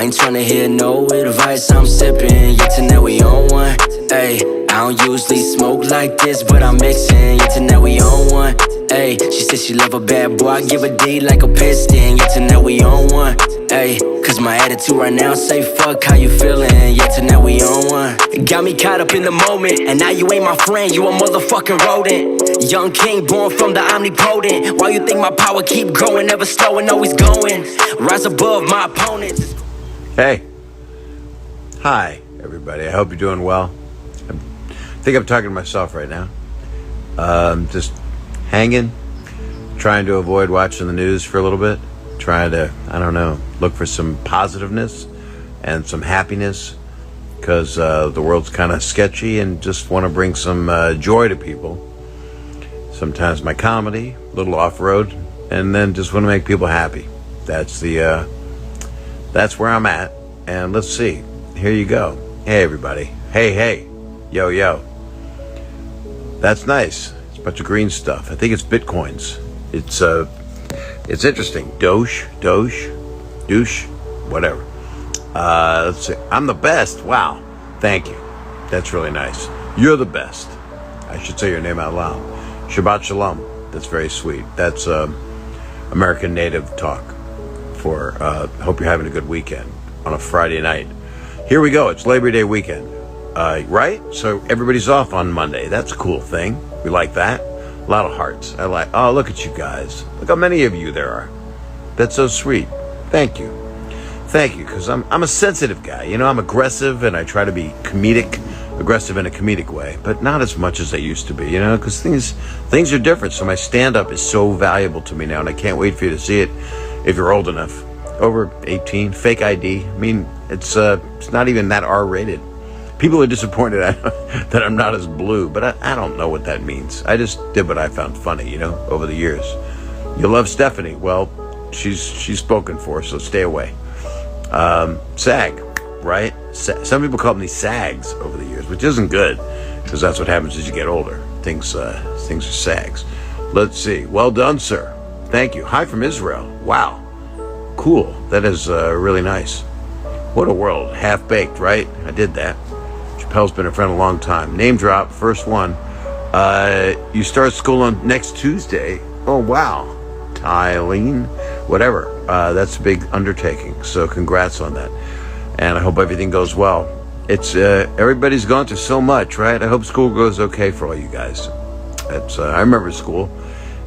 Ain't tryna hear no advice, I'm sipping, yeah, tonight we on one. Ayy, I don't usually smoke like this, but I'm mixing, yeah, tonight we on one. Ayy, she said she love a bad boy, I give a D like a piston, yeah, tonight we on one. Ayy, cause my attitude right now say fuck how you feeling, yeah, tonight we on one. Got me caught up in the moment, and now you ain't my friend, you a motherfucking rodent. Young king born from the omnipotent. Why you think my power keep growing, never slowing, always going? Rise above my opponents. Hey. Hi, everybody. I hope you're doing well. I think I'm talking to myself right now. Just hanging, trying to avoid watching the news for a little bit. Trying to, I don't know, look for some positiveness and some happiness because the world's kind of sketchy and just want to bring some joy to people. Sometimes my comedy, a little off-road, and then just want to make people happy. That's where I'm at. And let's see. Here you go. Hey, everybody. Hey. Yo. That's nice. It's a bunch of green stuff. I think it's Bitcoins. It's interesting. Doge, whatever. Let's see. I'm the best. Wow. Thank you. That's really nice. You're the best. I should say your name out loud. Shabbat Shalom. That's very sweet. That's American native talk for hope you're having a good weekend on a Friday night. Here we go. It's Labor Day weekend, right? So everybody's off on Monday. That's a cool thing. We like that. A lot of hearts. Oh, look at you guys. Look how many of you there are. That's so sweet. Thank you, because I'm a sensitive guy. You know, I'm aggressive and I try to be aggressive in a comedic way, but not as much as I used to be, you know, because things are different. So my stand-up is so valuable to me now, and I can't wait for you to see it if you're old enough. Over 18, fake ID. I mean, it's not even that R-rated. People are disappointed that I'm not as blue, but I don't know what that means. I just did what I found funny, you know, over the years. You love Stephanie. Well, she's spoken for, so stay away. Sag, right? Some people call me sags over the years, which isn't good, because that's what happens as you get older. Things are sags. Let's see. Well done, sir. Thank you. Hi from Israel. Wow. Cool. That is really nice. What a world. Half-baked, right? I did that. Chappelle's been a friend a long time. Name drop, first one. You start school on next Tuesday. Oh, wow. Tylene. Whatever. That's a big undertaking. So congrats on that. And I hope everything goes well. It's everybody's gone through so much, right? I hope school goes okay for all you guys. I remember school.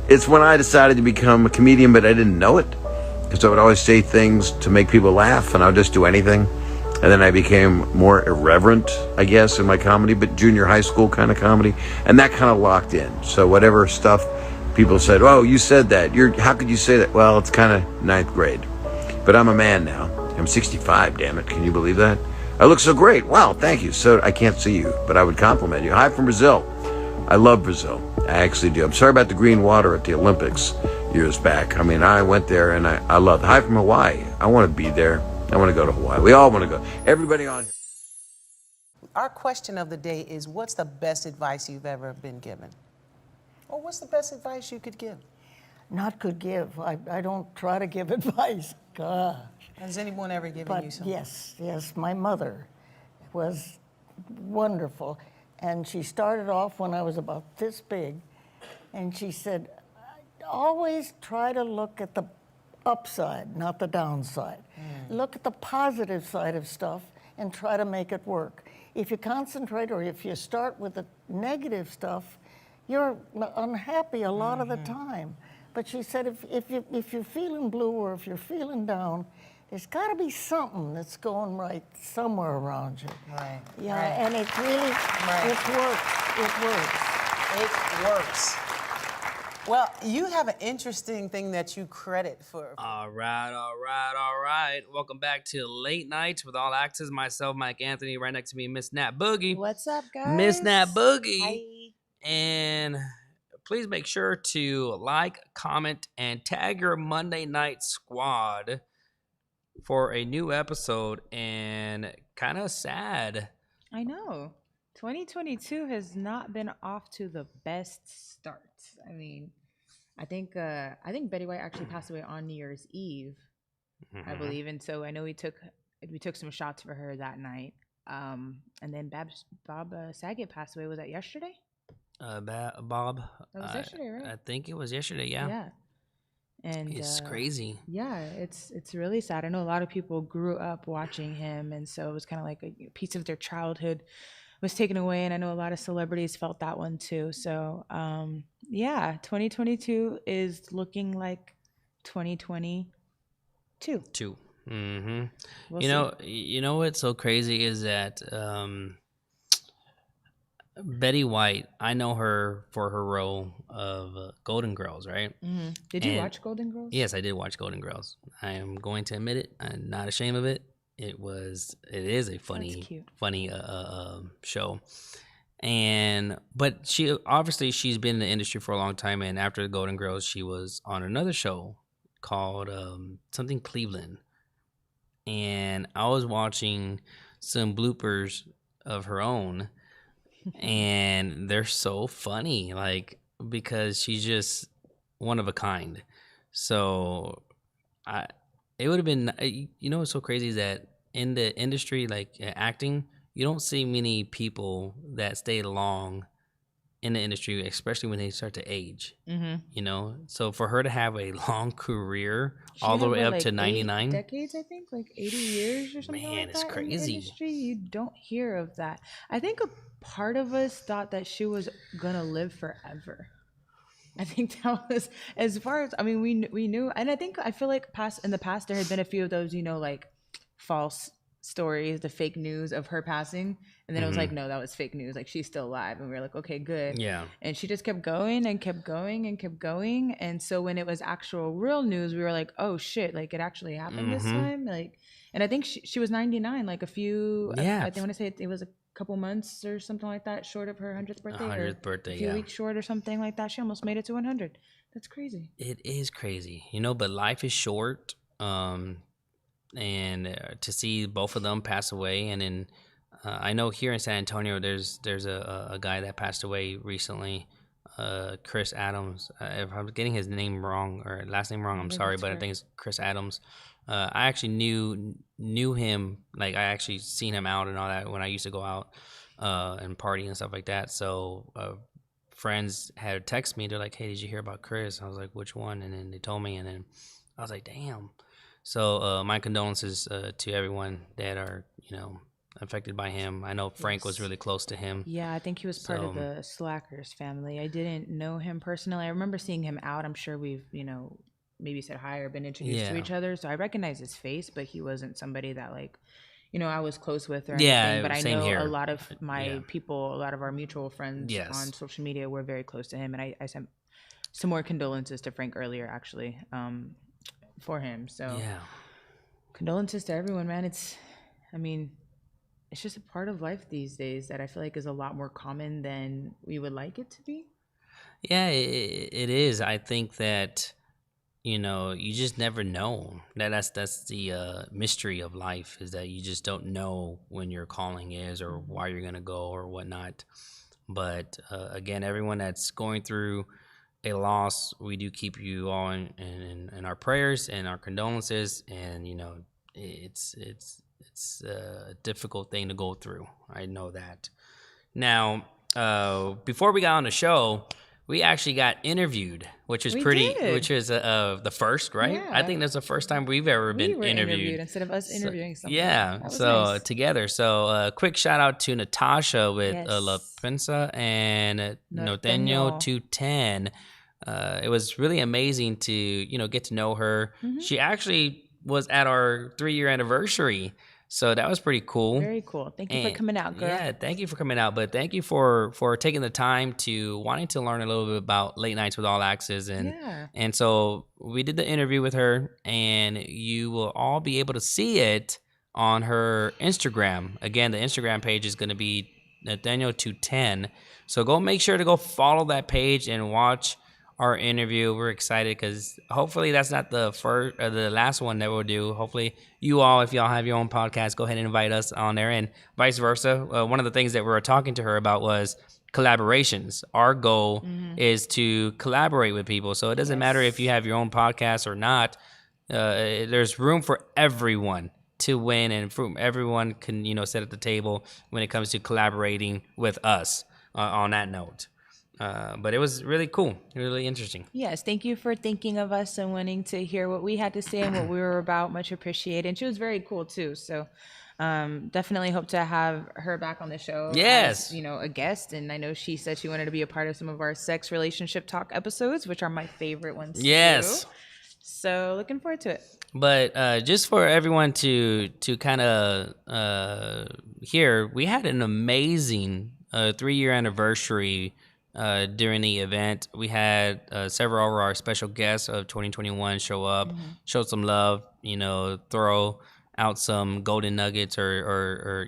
It's when I decided to become a comedian, but I didn't know it. Because I would always say things to make people laugh, and I would just do anything. And then I became more irreverent, I guess, in my comedy, but junior high school kind of comedy. And that kind of locked in. So whatever stuff people said, oh, you said that. How could you say that? Well, it's kind of ninth grade. But I'm a man now. I'm 65, damn it. Can you believe that? I look so great. Wow, thank you. So I can't see you, but I would compliment you. Hi from Brazil. I love Brazil. I actually do. I'm sorry about the green water at the Olympics years back. I mean, I went there and I loved it. Hi from Hawaii. I want to be there. I want to go to Hawaii. We all want to go. Everybody on here. Our question of the day is, what's the best advice you've ever been given? Or what's the best advice you could give? Not could give. I don't try to give advice. Gosh. Has anyone ever given you something? Yes. My mother was wonderful. And she started off when I was about this big. And she said, always try to look at the upside, not the downside. Look at the positive side of stuff and try to make it work. If you concentrate or if you start with the negative stuff, you're unhappy a lot of the time. But she said if you're feeling blue or if you're feeling down, there's got to be something that's going right somewhere around you. Right. Yeah, right. and it really, It works. Well, you have an interesting thing that you credit for. All right. Welcome back to Late Nights with All Access. Myself, MikeAnthony, right next to me, Miss Nat Boogie. What's up, guys? Miss Nat Boogie. Hi. And please make sure to like, comment, and tag your Monday Night Squad for a new episode. And kind of sad. I know. 2022 has not been off to the best start. I mean, I think Betty White actually passed away on New Year's Eve, I believe, and so I know he took we took some shots for her that night. And then Bob Saget passed away. Was that yesterday? Bob. That was yesterday, right? I think it was yesterday. Yeah. Yeah. And It's crazy. Yeah, it's really sad. I know a lot of people grew up watching him, and so it was kind of like a piece of their childhood was taken away. And I know a lot of celebrities felt that one too. So yeah, 2022 is looking like 2022. Mm-hmm. We'll see. You know what's so crazy is that Betty White. I know her for her role of Golden Girls, right? Mm-hmm. Did you And- watch Golden Girls? Yes, I did watch Golden Girls. I am going to admit it. I'm not ashamed of it. It is a funny cute. show. But she's been in the industry for a long time, and after Golden Girls, she was on another show called something Cleveland. And I was watching some bloopers of her own, and they're so funny, like, because she's just one of a kind. So it would have been, what's so crazy is that in the industry, like acting, you don't see many people that stay long in the industry, especially when they start to age. Mm-hmm. So for her to have a long career She all the had, way up like, to 99, 8 decades, I think, like 80 years or something Man, like it's that in crazy. the industry. You don't hear of that. I think a part of us thought that she was gonna live forever. I think that was, as far as, I mean, we knew, and I feel like in the past there had been a few of those, like false stories, the fake news of her passing, and then it was like, no, that was fake news, like she's still alive, and we were like, okay, good. Yeah. And she just kept going and kept going and kept going, and so when it was actual real news, we were like, oh shit, like it actually happened this time, like. And I think she was 99, like a few, Yeah. I want to say it was a couple months or something like that short of her 100th birthday. 100th birthday, a few yeah. weeks short or something like that. She almost made it to 100. That's crazy. It is crazy, but life is short. And to see both of them pass away, and then I know here in San Antonio, there's a guy that passed away recently, Chris Adams. If I'm getting his name wrong or last name wrong, I'm sorry, but I think it's Chris Adams. I actually knew him, like I actually seen him out and all that when I used to go out and party and stuff like that. So friends had text me. They're like, "Hey, did you hear about Chris?" I was like, "Which one?" And then they told me, and then I was like, "Damn." So my condolences to everyone that are affected by him. I know Frank was really close to him. Yeah, I think he was part of the Slackers family. I didn't know him personally. I remember seeing him out. I'm sure we've maybe said hi or been introduced to each other, so I recognize his face, but he wasn't somebody that I was close with or anything. But I same know here. a lot of my people, a lot of our mutual friends Yes. on social media were very close to him, and I sent some more condolences to Frank earlier, actually, for him. So Yeah. condolences to everyone, man. It's just a part of life these days that I feel like is a lot more common than we would like it to be. Yeah, it is. I think that you just never know. That's the mystery of life, is that you just don't know when your calling is or why you're gonna go or whatnot. But again, everyone that's going through a loss, we do keep you all in our prayers and our condolences. And it's a difficult thing to go through. I know that. Now, before we got on the show, we actually got interviewed, which is We pretty, did. which is the first, right? Yeah. I think that's the first time we've ever We been were interviewed. instead of us interviewing someone. Yeah, That was so nice. together. So quick shout out to Natasha with Yes. La Prensa and Norteño. Norteño 210. It was really amazing to get to know her. Mm-hmm. She actually was at our 3-year anniversary, so that was pretty cool. Very cool. Thank you for And- coming out, girl. Yeah, thank you for coming out. But thank you for taking the time to wanting to learn a little bit about Late Nights with All Axes. And so we did the interview with her, and you will all be able to see it on her Instagram. Again, the Instagram page is going to be Nathaniel210. So go make sure to go follow that page and watch our interview. We're excited because hopefully that's not the first or the last one that we'll do. Hopefully you all, if y'all have your own podcast, go ahead and invite us on there, and vice versa. One of the things that we were talking to her about was collaborations. Our goal is to collaborate with people. So it doesn't matter if you have your own podcast or not. There's room for everyone to win, and from everyone can sit at the table when it comes to collaborating with us on that note. But it was really cool, really interesting. Yes, thank you for thinking of us and wanting to hear what we had to say and what we were about. Much appreciated. And she was very cool too. So definitely hope to have her back on the show. Yes. As, a guest. And I know she said she wanted to be a part of some of our sex relationship talk episodes, which are my favorite ones. Yes. Too. So looking forward to it. But just for everyone to kind of hear, we had an amazing 3-year anniversary during the event. We had several of our special guests of 2021 show up, show some love, throw out some golden nuggets or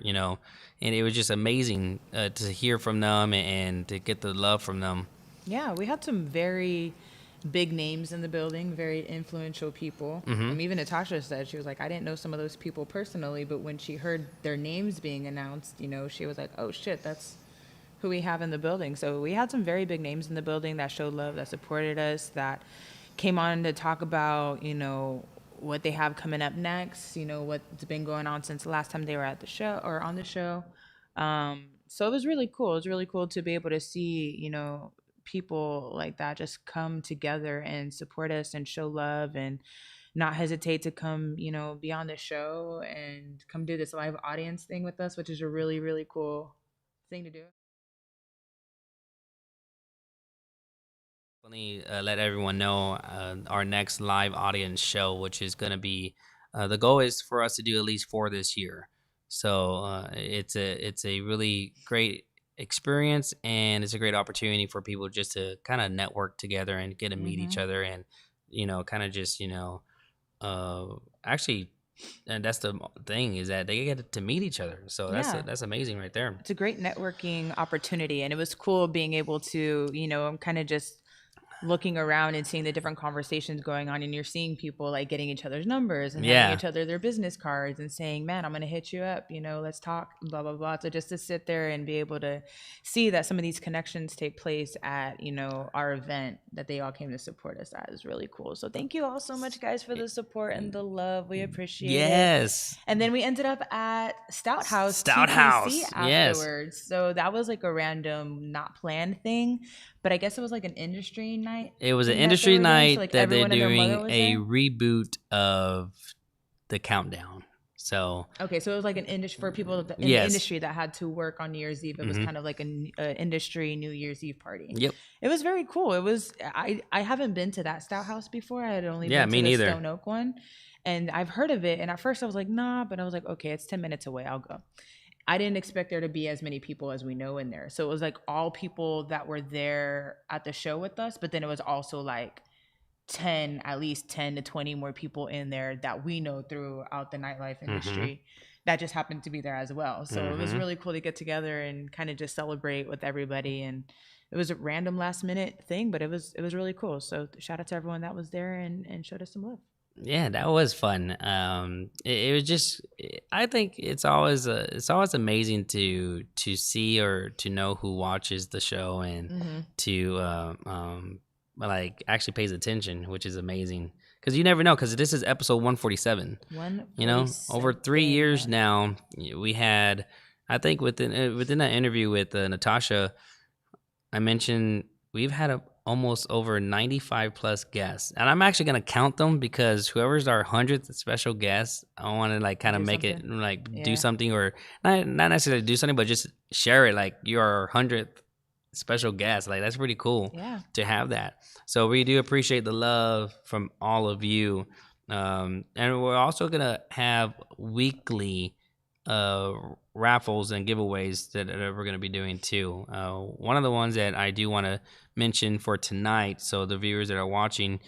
and it was just amazing to hear from them and to get the love from them. Yeah, we had some very big names in the building, very influential people. Even Natasha said, she was like, I didn't know some of those people personally, but when she heard their names being announced, she was like, oh shit, that's who we have in the building. So we had some very big names in the building that showed love, that supported us, that came on to talk about, what they have coming up next, what's been going on since the last time they were at the show or on the show. So it was really cool. It was really cool to be able to see, people like that just come together and support us and show love and not hesitate to come, be on the show and come do this live audience thing with us, which is a really, really cool thing to do. Let everyone know our next live audience show, which is going to be the goal is for us to do at least 4 this year. So it's a really great experience, and it's a great opportunity for people just to kind of network together and get to meet each other, and kind of just actually. And that's the thing, is that they get to meet each other. So that's amazing right there. It's a great networking opportunity, and it was cool being able to, I'm kind of just looking around and seeing the different conversations going on, and you're seeing people like getting each other's numbers and handing each other their business cards and saying, man, I'm going to hit you up, let's talk, blah, blah, blah. So just to sit there and be able to see that some of these connections take place at, our event that they all came to support us at is really cool. So thank you all so much, guys, for the support and the love. We appreciate it. Yes. And then we ended up at Stout House Yes. afterwards. So that was like a random, not planned thing. But I guess it was like an industry night. It was an industry night like that they're doing a there? reboot of the Countdown. So Okay, so it was like an industry for people in the industry that had to work on New Year's Eve. It was kind of like an industry New Year's Eve party. Yep. It was very cool. It was. I haven't been to that Stout House before. I had only been me to the neither. Stone Oak one, and I've heard of it. And at first I was like, nah, but I was like, okay, it's 10 minutes away. I'll go. I didn't expect there to be as many people as we know in there. So it was like all people that were there at the show with us, but then it was also like at least 10 to 20 more people in there that we know throughout the nightlife industry that just happened to be there as well. So it was really cool to get together and kind of just celebrate with everybody. And it was a random last minute thing, but it was really cool. So shout out to everyone that was there and showed us some love. Yeah, that was fun. It was just, I think it's always amazing to see or to know who watches the show and to like actually pays attention, which is amazing. Because you never know, because this is episode 147. Over 3 years now, we had, I think within that interview with Natasha, I mentioned we've had almost over 95 plus guests, and I'm actually gonna count them, because whoever's our 100th special guest, I want to like kind of make it like do something, or not necessarily do something, but just share it like you're our 100th special guest. Like that's pretty cool to have that. So we do appreciate the love from all of you, and we're also gonna have weekly raffles and giveaways that we're going to be doing too. One of the ones that I do want to mention for tonight, so the viewers that are watching,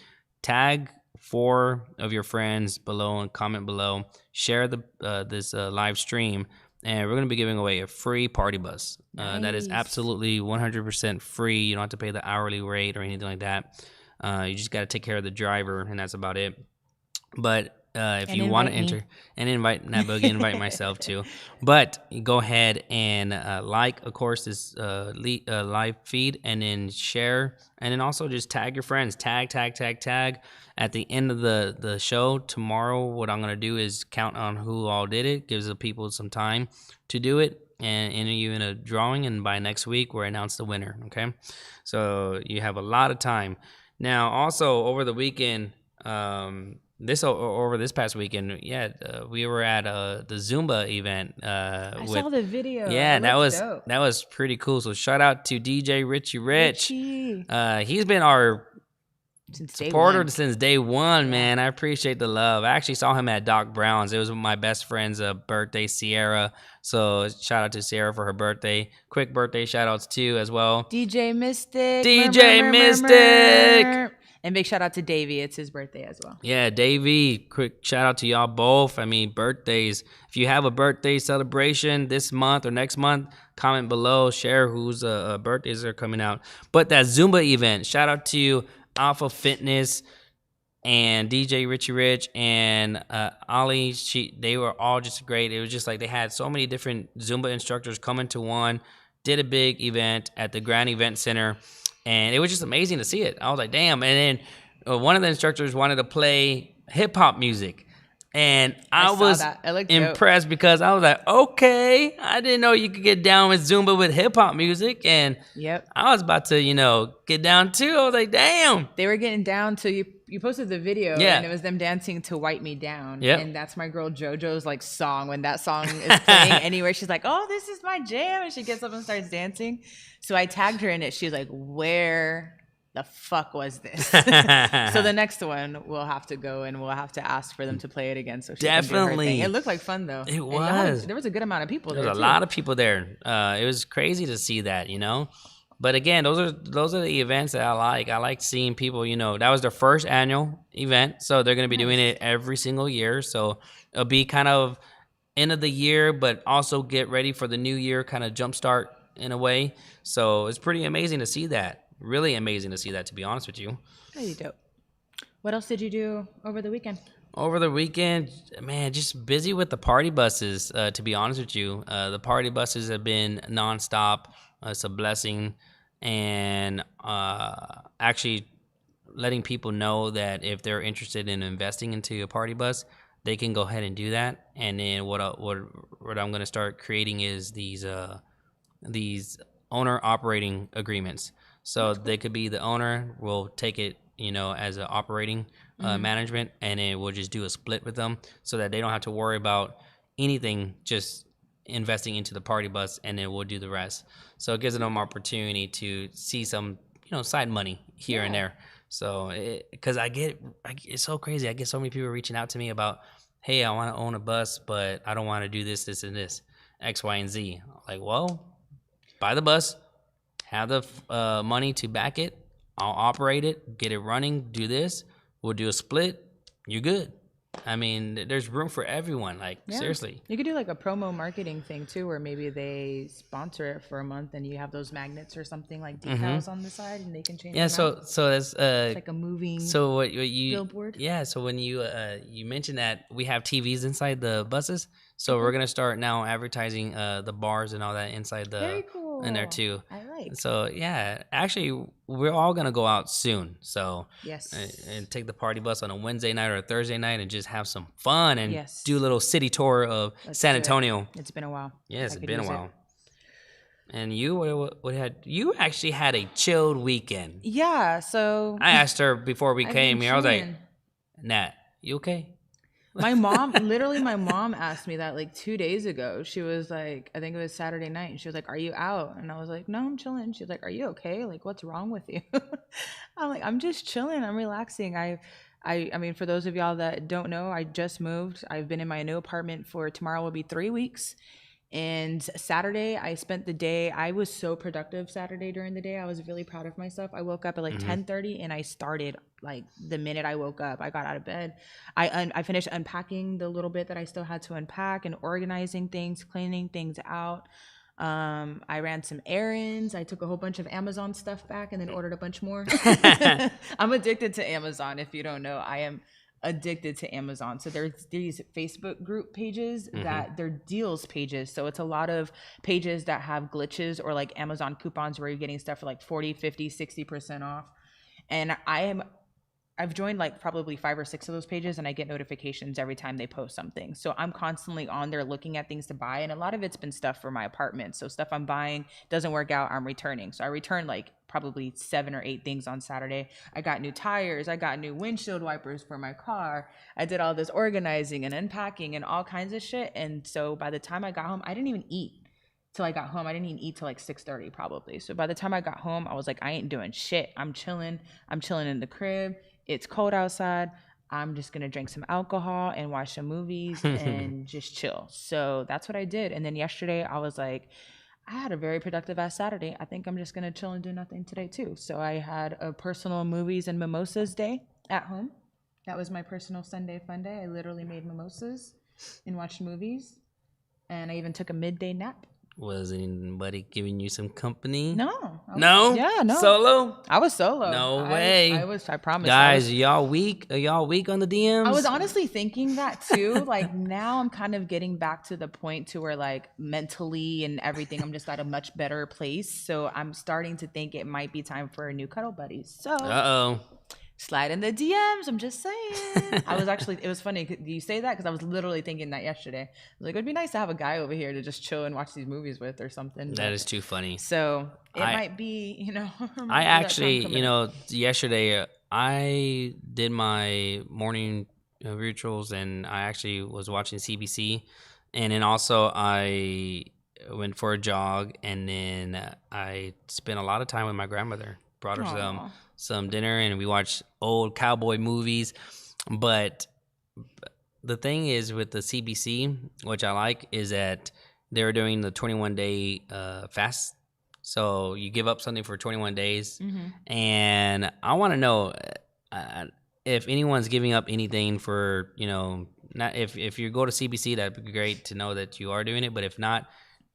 tag 4 of your friends below and comment below, share this live stream, and we're going to be giving away a free party bus. That is absolutely 100% free. You don't have to pay the hourly rate or anything like that. You just got to take care of the driver, and that's about it. But if And you want to invite me. enter and invite Nat Boogie, invite myself too. But go ahead and like, of course, this live feed, and then share, and then also just tag your friends. Tag. At the end of the show tomorrow, what I'm gonna do is count on who all did it. Gives the people some time to do it and enter you in a drawing, and by next week we'll announce the winner. Okay, so you have a lot of time. Now, also over the weekend, over this past weekend, we were at the Zumba event. I saw the video. Yeah, It that looks was dope. that was pretty cool. So shout out to DJ Richie Rich. Richie. He's been our Since day supporter one. since day one, man. I appreciate the love. I actually saw him at Doc Brown's. It was my best friend's birthday, Sierra. So shout out to Sierra for her birthday. Quick birthday shout outs too as well. DJ Mystic. DJ Mystic. And big shout out to Davey. It's his birthday as well. Yeah, Davey, quick shout out to y'all both. I mean, birthdays. If you have a birthday celebration this month or next month, comment below, share whose birthdays are coming out. But that Zumba event, shout out to Alpha Fitness and DJ Richie Rich and Ali. They were all just great. It was just like they had so many different Zumba instructors coming to one, did a big event at the Grand Event Center. And it was just amazing to see it. I was like, damn. And then one of the instructors wanted to play hip-hop music. And I was impressed because I was like, okay, I didn't know you could get down with Zumba with hip-hop music. And I was about to, get down too. I was like, damn. They were getting down to, you posted the video, and it was them dancing to Wipe Me Down. Yep. And that's my girl JoJo's like song. When that song is playing anywhere, she's like, oh, this is my jam. And she gets up and starts dancing. So I tagged her in it. She's like, where the fuck was this? So the next one we'll have to go and we'll have to ask for them to play it again. So she can do her thing. It looked like fun though. It was. There was a good amount of people there. There was a lot of people there. It was crazy to see that, But again, those are the events that I like. I like seeing people, that was their first annual event. So they're going to be doing it every single year. So it'll be kind of end of the year, but also get ready for the new year, kind of jumpstart in a way. So it's pretty amazing to see that. Really amazing to see that, to be honest with you. Pretty dope. What else did you do over the weekend? Over the weekend, man, just busy with the party buses, to be honest with you. The party buses have been nonstop. It's a blessing. And actually letting people know that if they're interested in investing into a party bus, they can go ahead and do that. And then what I'm going to start creating is these owner operating agreements. So they could be the owner, will take it, as an operating management, and then we'll just do a split with them so that they don't have to worry about anything, just investing into the party bus, and then we'll do the rest. So it gives them opportunity to see some, side money here and there. So, because it's so crazy. I get so many people reaching out to me about, hey, I want to own a bus, but I don't want to do this, this, and this, X, Y, and Z. Like, well, buy the bus, have the money to back it. I'll operate it, get it running, do this. We'll do a split. You're good. I mean, there's room for everyone. Like, seriously. You could do like a promo marketing thing too, where maybe they sponsor it for a month and you have those magnets or something like decals on the side, and they can change. Yeah. them out. So that's It's like a moving. So what you billboard? Yeah. So when you mentioned that we have TVs inside the buses, so we're gonna start now advertising the bars and all that inside the Very cool. in there too. I like. So yeah, actually we're all gonna go out soon. So Yes. and take the party bus on a Wednesday night or a Thursday night and just have some fun and Yes. do a little city tour of San do it. Antonio. It's been a while. Yeah, it's I could been a use it. while. And you, what had you actually had a chilled weekend? Yeah. So I asked her before we I've came been here. I was like, chilling. Nat, you okay? My mom, literally, my mom asked me that like 2 days ago. She was like, I think it was Saturday night, and she was like, "Are you out?" And I was like, "No, I'm chilling." She's like, "Are you okay? Like, what's wrong with you?" I'm like, "I'm just chilling. I'm relaxing." I mean, for those of y'all that don't know, I just moved. I've been in my new apartment for tomorrow will be 3 weeks. And Saturday, I spent the day. I was so productive Saturday during the day. I was really proud of myself. I woke up at like 10:30, and I started like the minute I woke up. I got out of bed. I finished unpacking the little bit that I still had to unpack and organizing things, cleaning things out. I ran some errands. I took a whole bunch of Amazon stuff back and then ordered a bunch more. I'm addicted to Amazon. If you don't know, I am addicted to Amazon. So there's these Facebook group pages that they're deals pages. So it's a lot of pages that have glitches or like Amazon coupons where you're getting stuff for like 40, 50, 60% off. And I've joined like probably 5 or 6 of those pages, and I get notifications every time they post something. So I'm constantly on there looking at things to buy, and a lot of it's been stuff for my apartment. So stuff I'm buying doesn't work out, I'm returning. So I returned like probably 7 or 8 things on Saturday. I got new tires, I got new windshield wipers for my car. I did all this organizing and unpacking and all kinds of shit. And so by the time I got home, I didn't even eat till I got home. I didn't even eat till like 6:30 probably. So by the time I got home, I was like, I ain't doing shit. I'm chilling in the crib. It's cold outside. I'm just going to drink some alcohol and watch some movies and just chill. So that's what I did. And then yesterday I was like, I had a very productive ass Saturday. I think I'm just going to chill and do nothing today too. So I had a personal movies and mimosas day at home. That was my personal Sunday fun day. I literally made mimosas and watched movies. And I even took a midday nap. Was anybody giving you some company? No. No? Yeah, no. Solo? I was solo. No way. I promise. Guys, y'all weak? Are y'all weak on the DMs? I was honestly thinking that too. Like now I'm kind of getting back to the point to where like mentally and everything, I'm just at a much better place. So I'm starting to think it might be time for a new cuddle buddy. So Uh-oh. slide in the DMs. I'm just saying. It was funny. Do you say that? Because I was literally thinking that yesterday. I was like, it'd be nice to have a guy over here to just chill and watch these movies with or something. That is too funny. So it might be, I actually, yesterday I did my morning rituals, and I actually was watching CBC, and then also I went for a jog, and then I spent a lot of time with my grandmother. Brought her some dinner, and we watched old cowboy movies. But the thing is with the CBC, which I like, is that they're doing the 21-day fast. So you give up something for 21 days. And I want to know if anyone's giving up anything for, not if you go to CBC, that'd be great to know that you are doing it. But if not,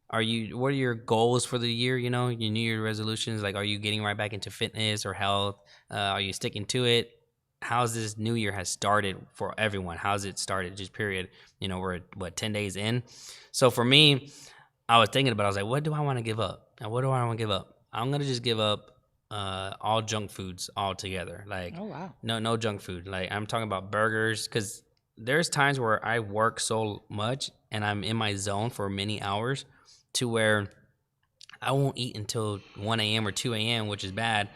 what are your goals for the year? Your New Year resolutions? Like, are you getting right back into fitness or health? Are you sticking to it? How's this new year has started for everyone? How's it started? Just period. We're 10 days in. So for me, I was thinking about it. I was like, what do I want to give up? And what do I want to give up? I'm going to just give up all junk foods altogether. Like, oh, wow. No junk food. Like, I'm talking about burgers, because there's times where I work so much and I'm in my zone for many hours to where I won't eat until 1 a.m. or 2 a.m., which is bad.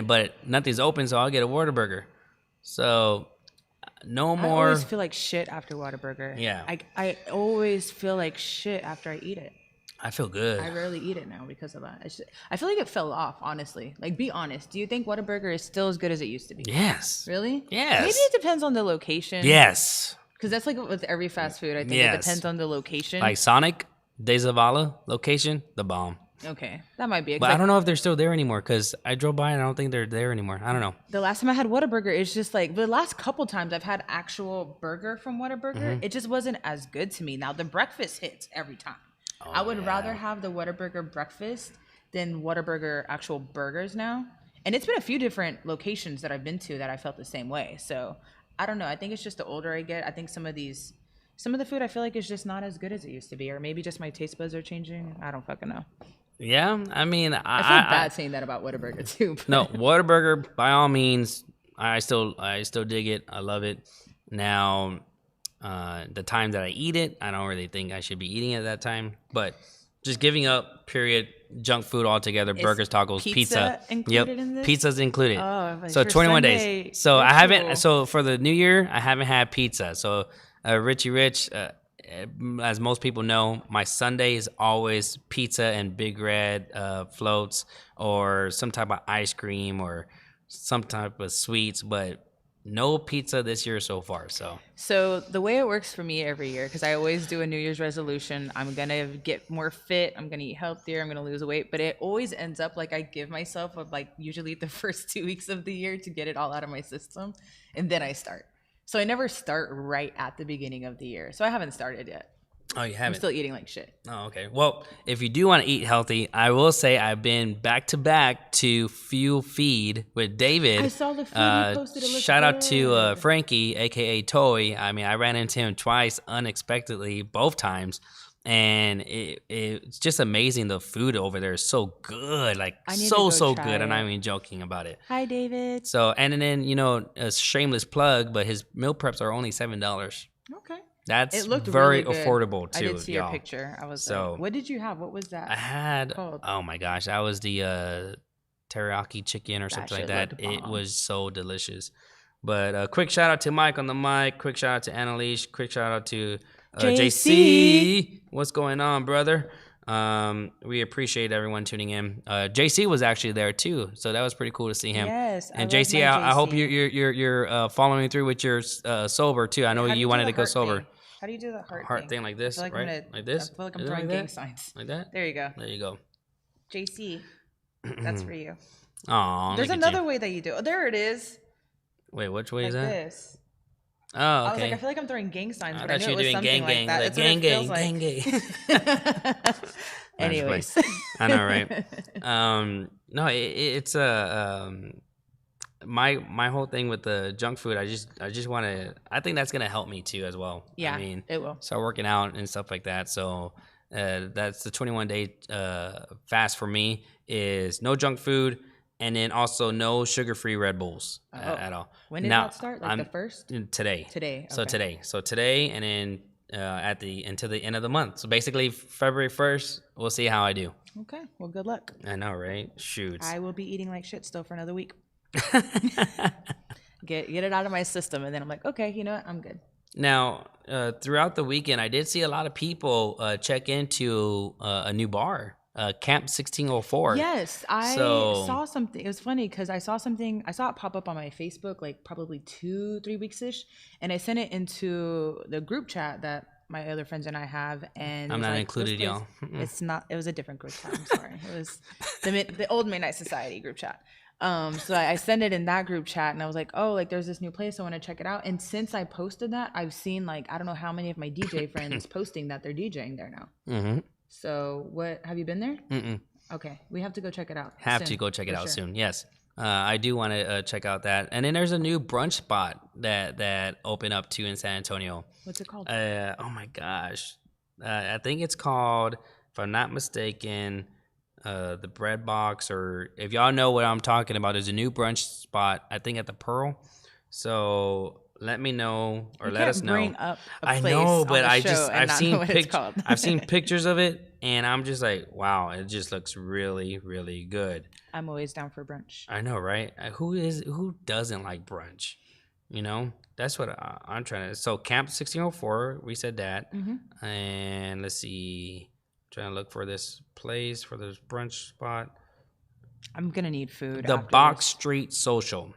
But nothing's open, so I'll get a Whataburger. So no more. I always feel like shit after Whataburger. Yeah. I always feel like shit after I eat it. I feel good. I rarely eat it now because of that. I feel like it fell off, honestly. Like, be honest. Do you think Whataburger is still as good as it used to be? Yes. Really? Yes. Maybe it depends on the location. Yes. Because that's like with every fast food. I think it depends on the location. Like Sonic, De Zavala location, the bomb. Okay, that might be it. But I don't know if they're still there anymore, because I drove by and I don't think they're there anymore. I don't know. The last time I had Whataburger, it's just like the last couple times I've had actual burger from Whataburger, it just wasn't as good to me. Now the breakfast hits every time. I would rather have the Whataburger breakfast than Whataburger actual burgers now. And it's been a few different locations that I've been to that I felt the same way. So I don't know. I think it's just the older I get, I think some of the food I feel like is just not as good as it used to be, or maybe just my taste buds are changing. I don't fucking know. Yeah, I mean, I feel bad saying that about Whataburger too. But. No, Whataburger, by all means, I still dig it. I love it. Now, the time that I eat it, I don't really think I should be eating it at that time. But just giving up, period. Junk food altogether, burgers, tacos, pizza. Included in this? Pizza's included. Oh, so 21 days. So I haven't. So for the new year, I haven't had pizza. So Richie Rich. As most people know, my Sunday is always pizza and Big Red floats, or some type of ice cream or some type of sweets, but no pizza this year so far. So the way it works for me every year, because I always do a New Year's resolution, I'm going to get more fit, I'm going to eat healthier, I'm going to lose weight, but it always ends up like I give myself usually the first 2 weeks of the year to get it all out of my system, and then I start. So I never start right at the beginning of the year. So I haven't started yet. Oh, you I'm haven't? still eating like shit. Oh, okay. Well, if you do want to eat healthy, I will say I've been back to back to Fuel Feed with David. I saw the food you posted. It looks Shout out to good. Frankie, aka Toy. I mean, I ran into him twice unexpectedly, both times, and it's just amazing. The food over there is so good, like I need to go so try good. I'm not it. even joking about it. Hi, David. So, and then a shameless plug, but his meal preps are only $7. Okay. That's It looked very really good. affordable too. I did see y'all. your picture. I was So- like, what did you have? What was that? I had called? oh my gosh, that was the teriyaki chicken or something like shit that. looked It bomb. was so delicious. But quick shout out to Mike on the mic. Quick shout out to Annalise. Quick shout out to JC. What's going on, brother? We appreciate everyone tuning in. JC was actually there too, so that was pretty cool to see him. Yes, I and love JC, my I hope JC. you're following through with your sober too. I know How do you do wanted the to go heart sober. thing? How do you do the Heart thing like this, I feel like right? Like this. I feel like I'm Is it throwing like gang that? signs. Like that. There you go. There you go. JC, that's for you. Aw, There's look at another you. way that you do. Oh, there it is. Wait, which way Like is that? this. Oh, I was okay. like, I feel like I'm throwing gang signs, I but I thought knew you it were was doing something gang, like that. gang, That's like what it gang, feels gang, like. gang. Anyways. I know, right? No, it's my whole thing with the junk food. I just want to. I think that's gonna help me too as well. Yeah, I mean, it will. start working out and stuff like that. So that's the 21-day fast for me. Is no junk food. And then also no sugar-free Red Bulls at all. When did now, that start? Like the first? Today. Today. So okay. today, and then until the end of the month. So basically, February 1st, we'll see how I do. Okay. Well, good luck. I know, right? Shoot. I will be eating like shit still for another week. Get it out of my system, and then I'm like, okay, you know what? I'm good. Now, throughout the weekend, I did see a lot of people check into a new bar. Camp 1604. Yes, I saw something. It was funny because I saw it pop up on my Facebook like probably 2-3 weeks ish, and I sent it into the group chat that my other friends and I have. And I'm not like, included, this y'all. place- It's not. It was a different group chat. I'm sorry. It was the old Midnight Society group chat. So I sent it in that group chat, and I was like, oh, like there's this new place, I want to check it out. And since I posted that, I've seen like I don't know how many of my DJ friends posting that they're DJing there now. Mm-hmm. So what? Have you been there? Mm-mm. Okay, we have to go check it out. Have soon, to go check it for out sure. soon. Yes, I do want to check out that. And then there's a new brunch spot that opened up too in San Antonio. What's it called? Oh my gosh, I think it's called, if I'm not mistaken, the Bread Box. Or if y'all know what I'm talking about, there's a new brunch spot. I think at the Pearl. So let me know or You let can't us know. bring up a I place know, on but the I show just and I've not seen know what it's called. I've seen pictures of it, and I'm just like, wow, it just looks really, really good. I'm always down for brunch. I know, right? Who doesn't like brunch? You know, that's what I'm trying to. So Camp 1604, we said that, and let's see, trying to look for this place for this brunch spot. I'm gonna need food. The after Box this. Street Social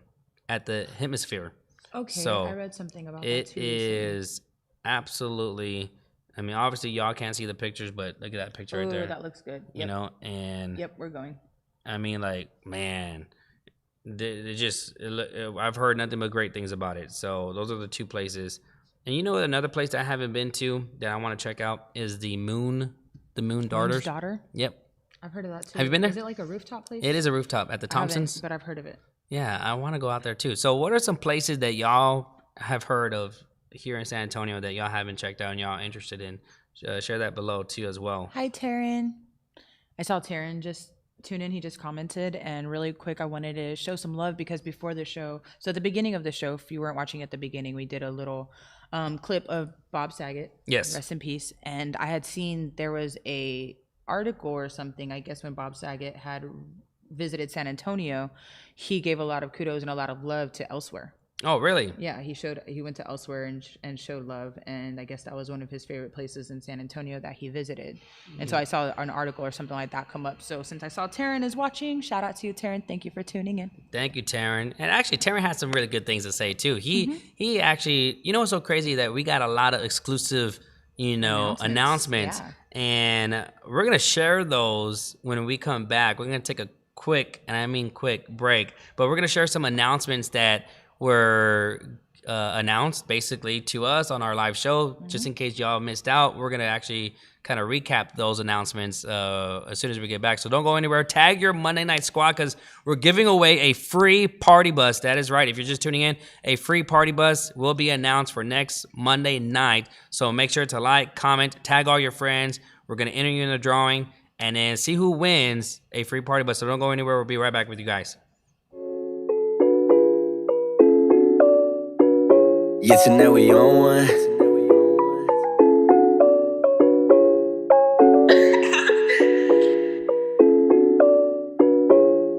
at the Hemisphere. Okay, So I read something about It that too. recently. is absolutely. I mean, obviously y'all can't see the pictures, but look at that picture right Ooh, there. that looks good. Yep. You know, and Yep, we're going. I mean, like, man, I've heard nothing but great things about it. So those are the two places. And you know, another place that I haven't been to that I want to check out is the Moon Moon's Darters. Daughter. Yep, I've heard of that too. Have you been there? Is it like a rooftop place? it is a rooftop at the I haven't, Thompsons. but I've heard of it. Yeah, I want to go out there too. So what are some places that y'all have heard of here in San Antonio that y'all haven't checked out and y'all interested in? Share that below too as well. Hi, Taryn. I saw Taryn just tune in. He just commented. And really quick, I wanted to show some love because before the show, so at the beginning of the show, if you weren't watching at the beginning, we did a little clip of Bob Saget. Yes. Rest in peace. And I had seen there was a article or something, I guess when Bob Saget had visited San Antonio, he gave a lot of kudos and a lot of love to Elsewhere. Oh, really? Yeah, he went to Elsewhere and showed love, and I guess that was one of his favorite places in San Antonio that he visited. And so I saw an article or something like that come up. So since I saw Taryn is watching, shout out to you, Taryn. Thank you for tuning in. Thank you, Taryn. And actually, Taryn has some really good things to say too. He actually, you know, what's so crazy that we got a lot of exclusive, you know, announcements, yeah. and we're gonna share those when we come back. We're gonna take a quick, and I mean quick break, but we're gonna share some announcements that were announced basically to us on our live show. Just in case y'all missed out, we're gonna actually kind of recap those announcements as soon as we get back. So don't go anywhere. Tag your Monday Night Squad because we're giving away a free party bus. That is right. If you're just tuning in, a free party bus will be announced for next Monday night. So make sure to like, comment, tag all your friends. We're gonna enter you in the drawing and then see who wins a free party bus. So don't go anywhere. We'll be right back with you guys. Yeah, tonight we on one.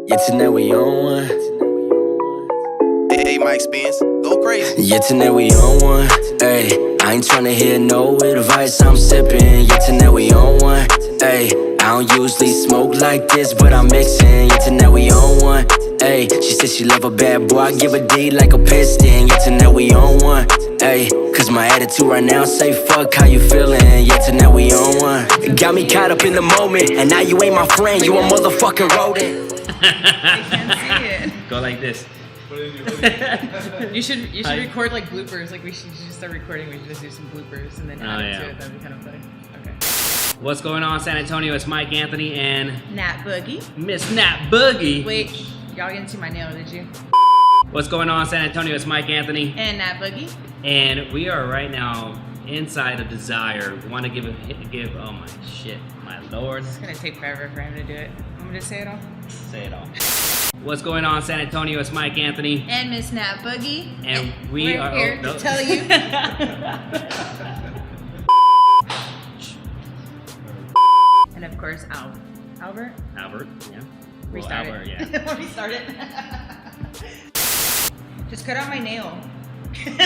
Yeah, tonight we on one. Hey, Mike Spence, go crazy. Yeah, tonight we on one. Ay, I ain't tryna hear no advice, I'm sipping. Yeah, tonight we on one. Ay, I don't usually smoke like this, but I'm mixing. Yeah, tonight we on one. Ay, she said she love a bad boy, I give a D like a piston. Yeah, tonight we on one. Ay, cause my attitude right now say fuck how you feeling. Yeah, tonight we on one. Got me caught up in the moment, and now you ain't my friend, you a motherfucking rodent. I can't see it. Go like this. You should record like bloopers. Like we should just start recording. We should just do some bloopers and then add it to it. That'd be kind of funny. Okay. What's going on, San Antonio? It's Mike Anthony and Nat Boogie. Miss Nat Boogie. Wait, y'all didn't see my nail, did you? What's going on, San Antonio? It's Mike Anthony And Nat Boogie. and we are right now inside of Desire. We want to give. Oh my shit, my lord. It's gonna take forever for him to do it. I'm gonna say it all. Say it all. What's going on, San Antonio? It's Mike Anthony. And Miss Nat Boogie. And we are here to tell you. And of course, Albert. Albert, yeah. Restart Albert, it. yeah. Restart it. Just cut out my nail. Can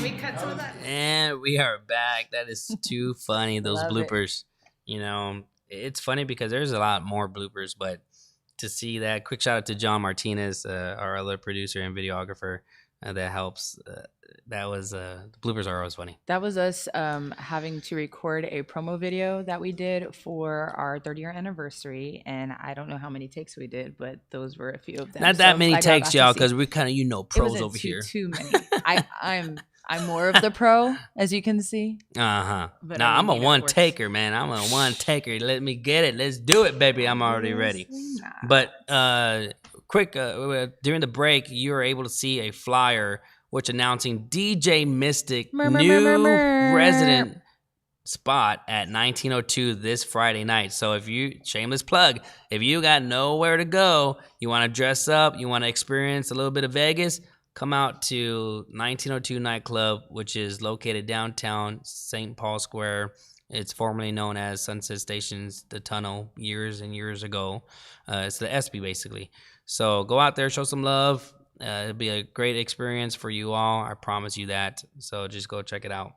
we cut some of that? And we are back. That is too funny. Those Love it. bloopers. You know, it's funny because there's a lot more bloopers, but to see that, quick shout out to John Martinez, our other producer and videographer that helps. That was the bloopers are always funny. That was us having to record a promo video that we did for our 3rd-year anniversary, and I don't know how many takes we did, but those were a few of them. Not that So many I got takes, to y'all, see- because we're kind of it pros wasn't over here. Too many. I'm more of the pro, as you can see. Uh-huh. But Nah, I I'm a mean, of one course. taker, man. I'm a one taker. Let me get it. Let's do it, baby. I'm already ready. Nah. But quick, during the break, you were able to see a flyer which announcing DJ Mystic new resident spot at 1902 this Friday night. So if you, shameless plug, if you got nowhere to go, you want to dress up, you want to experience a little bit of Vegas, come out to 1902 nightclub, which is located downtown St. Paul Square. It's formerly known as Sunset Station's The Tunnel years and years ago. It's the SB basically. So go out there, show some love. It'll be a great experience for you all. I promise you that. So just go check it out.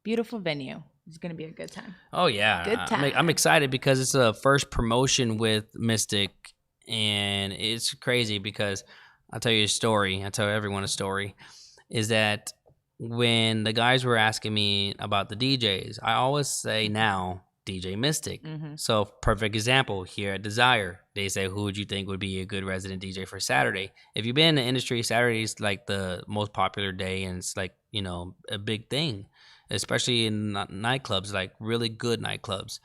Beautiful venue. It's going to be a good time. Oh, yeah. Good time. I'm excited because it's a first promotion with Mystic. And it's crazy because I'll tell you a story. I'll tell everyone a story. Is that when the guys were asking me about the DJs, I always say now, DJ Mystic. Mm-hmm. So perfect example here at Desire. They say, who would you think would be a good resident DJ for Saturday? If you've been in the industry, Saturday's like the most popular day, and it's like, you know, a big thing, especially in nightclubs, like really good nightclubs.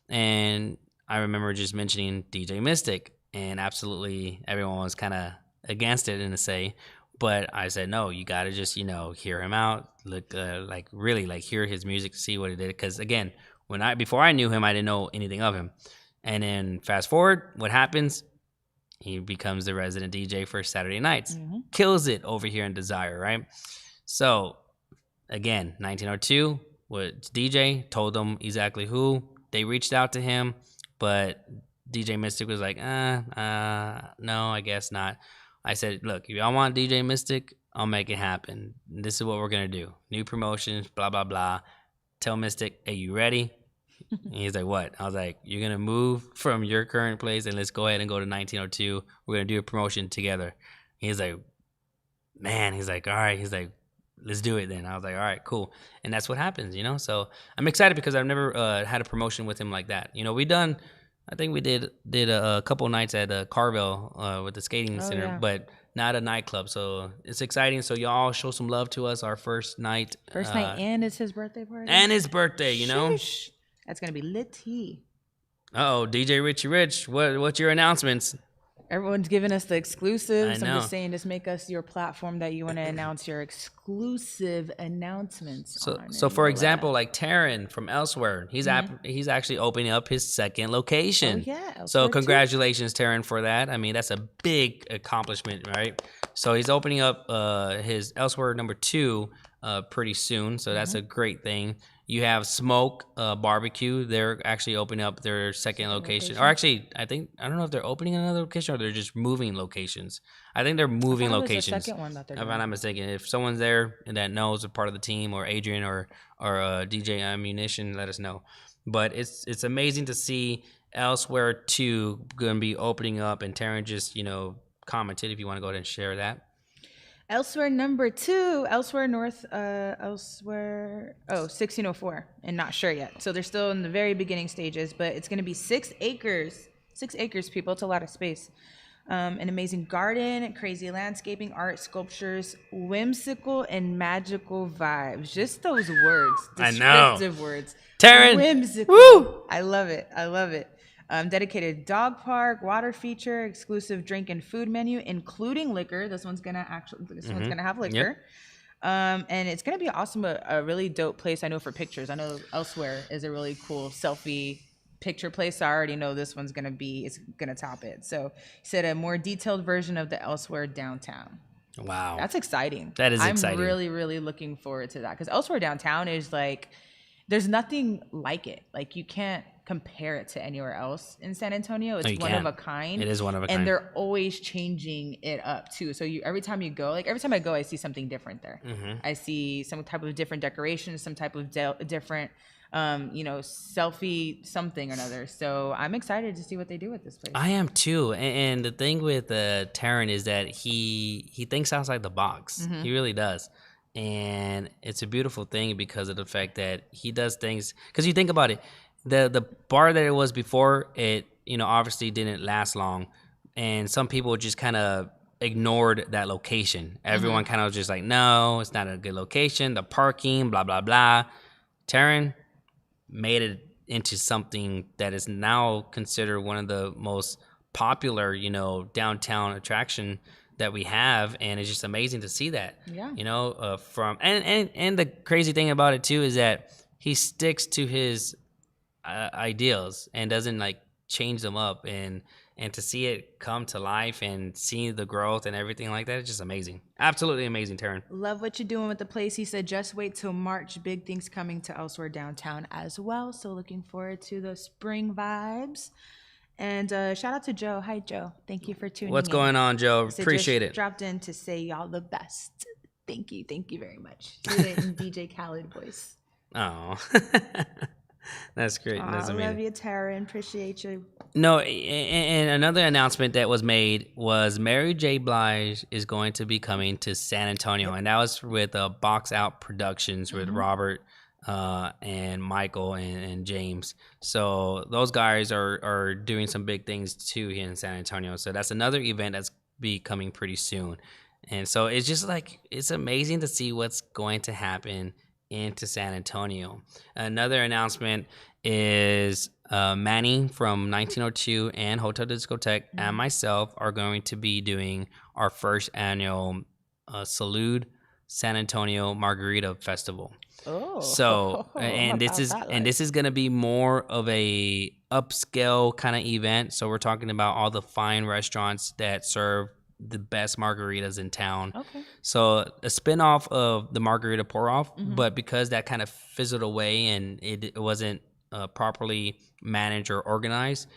And I remember just mentioning DJ Mystic, and absolutely everyone was kind of against it in a say. But I said, no, you got to just, you know, hear him out, look, like really like hear his music, see what he did. Because again, before I knew him, I didn't know anything of him. And then fast forward, what happens? He becomes the resident DJ for Saturday nights. Mm-hmm. Kills it over here in Desire, right? So again, 1902, what DJ told them exactly who. They reached out to him, but DJ Mystic was like, no, I guess not. I said, look, if y'all want DJ Mystic, I'll make it happen. This is what we're going to do. New promotions, blah, blah, blah. Tell Mystic, hey, you ready? And he's like, what? I was like, you're going to move from your current place and let's go ahead and go to 1902. We're going to do a promotion together. He's like, man, he's like, all right. He's like, let's do it then. I was like, all right, cool. And that's what happens, you know? So I'm excited because I've never had a promotion with him like that. You know, I think we did a couple nights at Carvel with the skating center, yeah. but not a nightclub. So it's exciting. So y'all show some love to us. Our first night. First night, and it's his birthday party. And his birthday, you know. Sheesh. That's gonna be litty. Uh-oh, DJ Richie Rich, what's your announcements? Everyone's giving us the exclusives. I know. I'm just saying, just make us your platform that you want to announce your exclusive announcements on. So for example, like Taryn from Elsewhere, he's actually opening up his second location. Oh, yeah, So Elsewhere too. congratulations, Taryn, for that. I mean, that's a big accomplishment, right? So he's opening up his Elsewhere number 2 pretty soon. So that's a great thing. You have Smoke Barbecue. They're actually opening up their second location. Or actually, I don't know if they're opening another location or they're just moving locations. I think they're moving locations. The second one that they're If doing. I'm not mistaken. If someone's there and that knows a part of the team, or Adrian or DJ Ammunition, let us know. But it's amazing to see Elsewhere 2 going to be opening up, and Taryn just, commented if you want to go ahead and share that. Elsewhere number 2, Elsewhere North, 1604, and not sure yet. So they're still in the very beginning stages, but it's going to be 6 acres. 6 acres, people. It's a lot of space. An amazing garden, crazy landscaping, art, sculptures, whimsical and magical vibes. Just those words. I know. Descriptive words. Taryn. Whimsical. Woo! I love it. I love it. Dedicated dog park, water feature, exclusive drink and food menu, including liquor. This one's gonna have liquor. And it's gonna be awesome. A really dope place. I know for pictures. I know Elsewhere is a really cool selfie picture place. So I already know this one's it's gonna top it. So he said a more detailed version of the Elsewhere downtown. Wow. That's exciting. That is exciting. I'm really, really looking forward to that, because Elsewhere downtown is like, there's nothing like it. Like, you can't compare it to anywhere else in San Antonio. It's one of a kind. It is one of a kind. And they're always changing it up too. So every time I go, I see something different there. I see some type of different decorations, some type of different, selfie something or another. So I'm excited to see what they do with this place. I am too. And the thing with Taryn is that he thinks outside the box. He really does. And it's a beautiful thing because of the fact that he does things. Because you think about it, the bar that it was before, it obviously didn't last long, and some people just kind of ignored that location. Everyone kind of just like, no, it's not a good location. The parking, blah blah blah. Taryn made it into something that is now considered one of the most popular, downtown attraction that we have, and it's just amazing to see that. Yeah. From and the crazy thing about it too is that he sticks to his ideals and doesn't like change them up, and to see it come to life and see the growth and everything like that, it's just amazing. Absolutely amazing, Taryn. Love what you're doing with the place. He said just wait till March. Big things coming to Elsewhere downtown as well. So looking forward to the spring vibes. And shout out to Joe. Hi, Joe. Thank you for tuning in. What's going on, Joe? So Appreciate just it. Dropped in to say y'all the best. Thank you. Thank you very much. Do it in DJ Khaled voice. Oh, that's great. That's I amazing. love you, Tara, and appreciate you. No, and another announcement that was made was Mary J. Blige is going to be coming to San Antonio, and that was with Box Out Productions with Robert and Michael and James. So those guys are doing some big things too here in San Antonio. So that's another event that's be coming pretty soon. And so it's just like, it's amazing to see what's going to happen into San Antonio. Another announcement is Manny from 1902 and Hotel Discotheque and myself are going to be doing our first annual Salud San Antonio Margarita Festival. Oh, So this is going to be more of a upscale kind of event. So we're talking about all the fine restaurants that serve the best margaritas in town. Okay. So a spinoff of the Margarita Pour Off, but because that kind of fizzled away and it wasn't properly managed or organized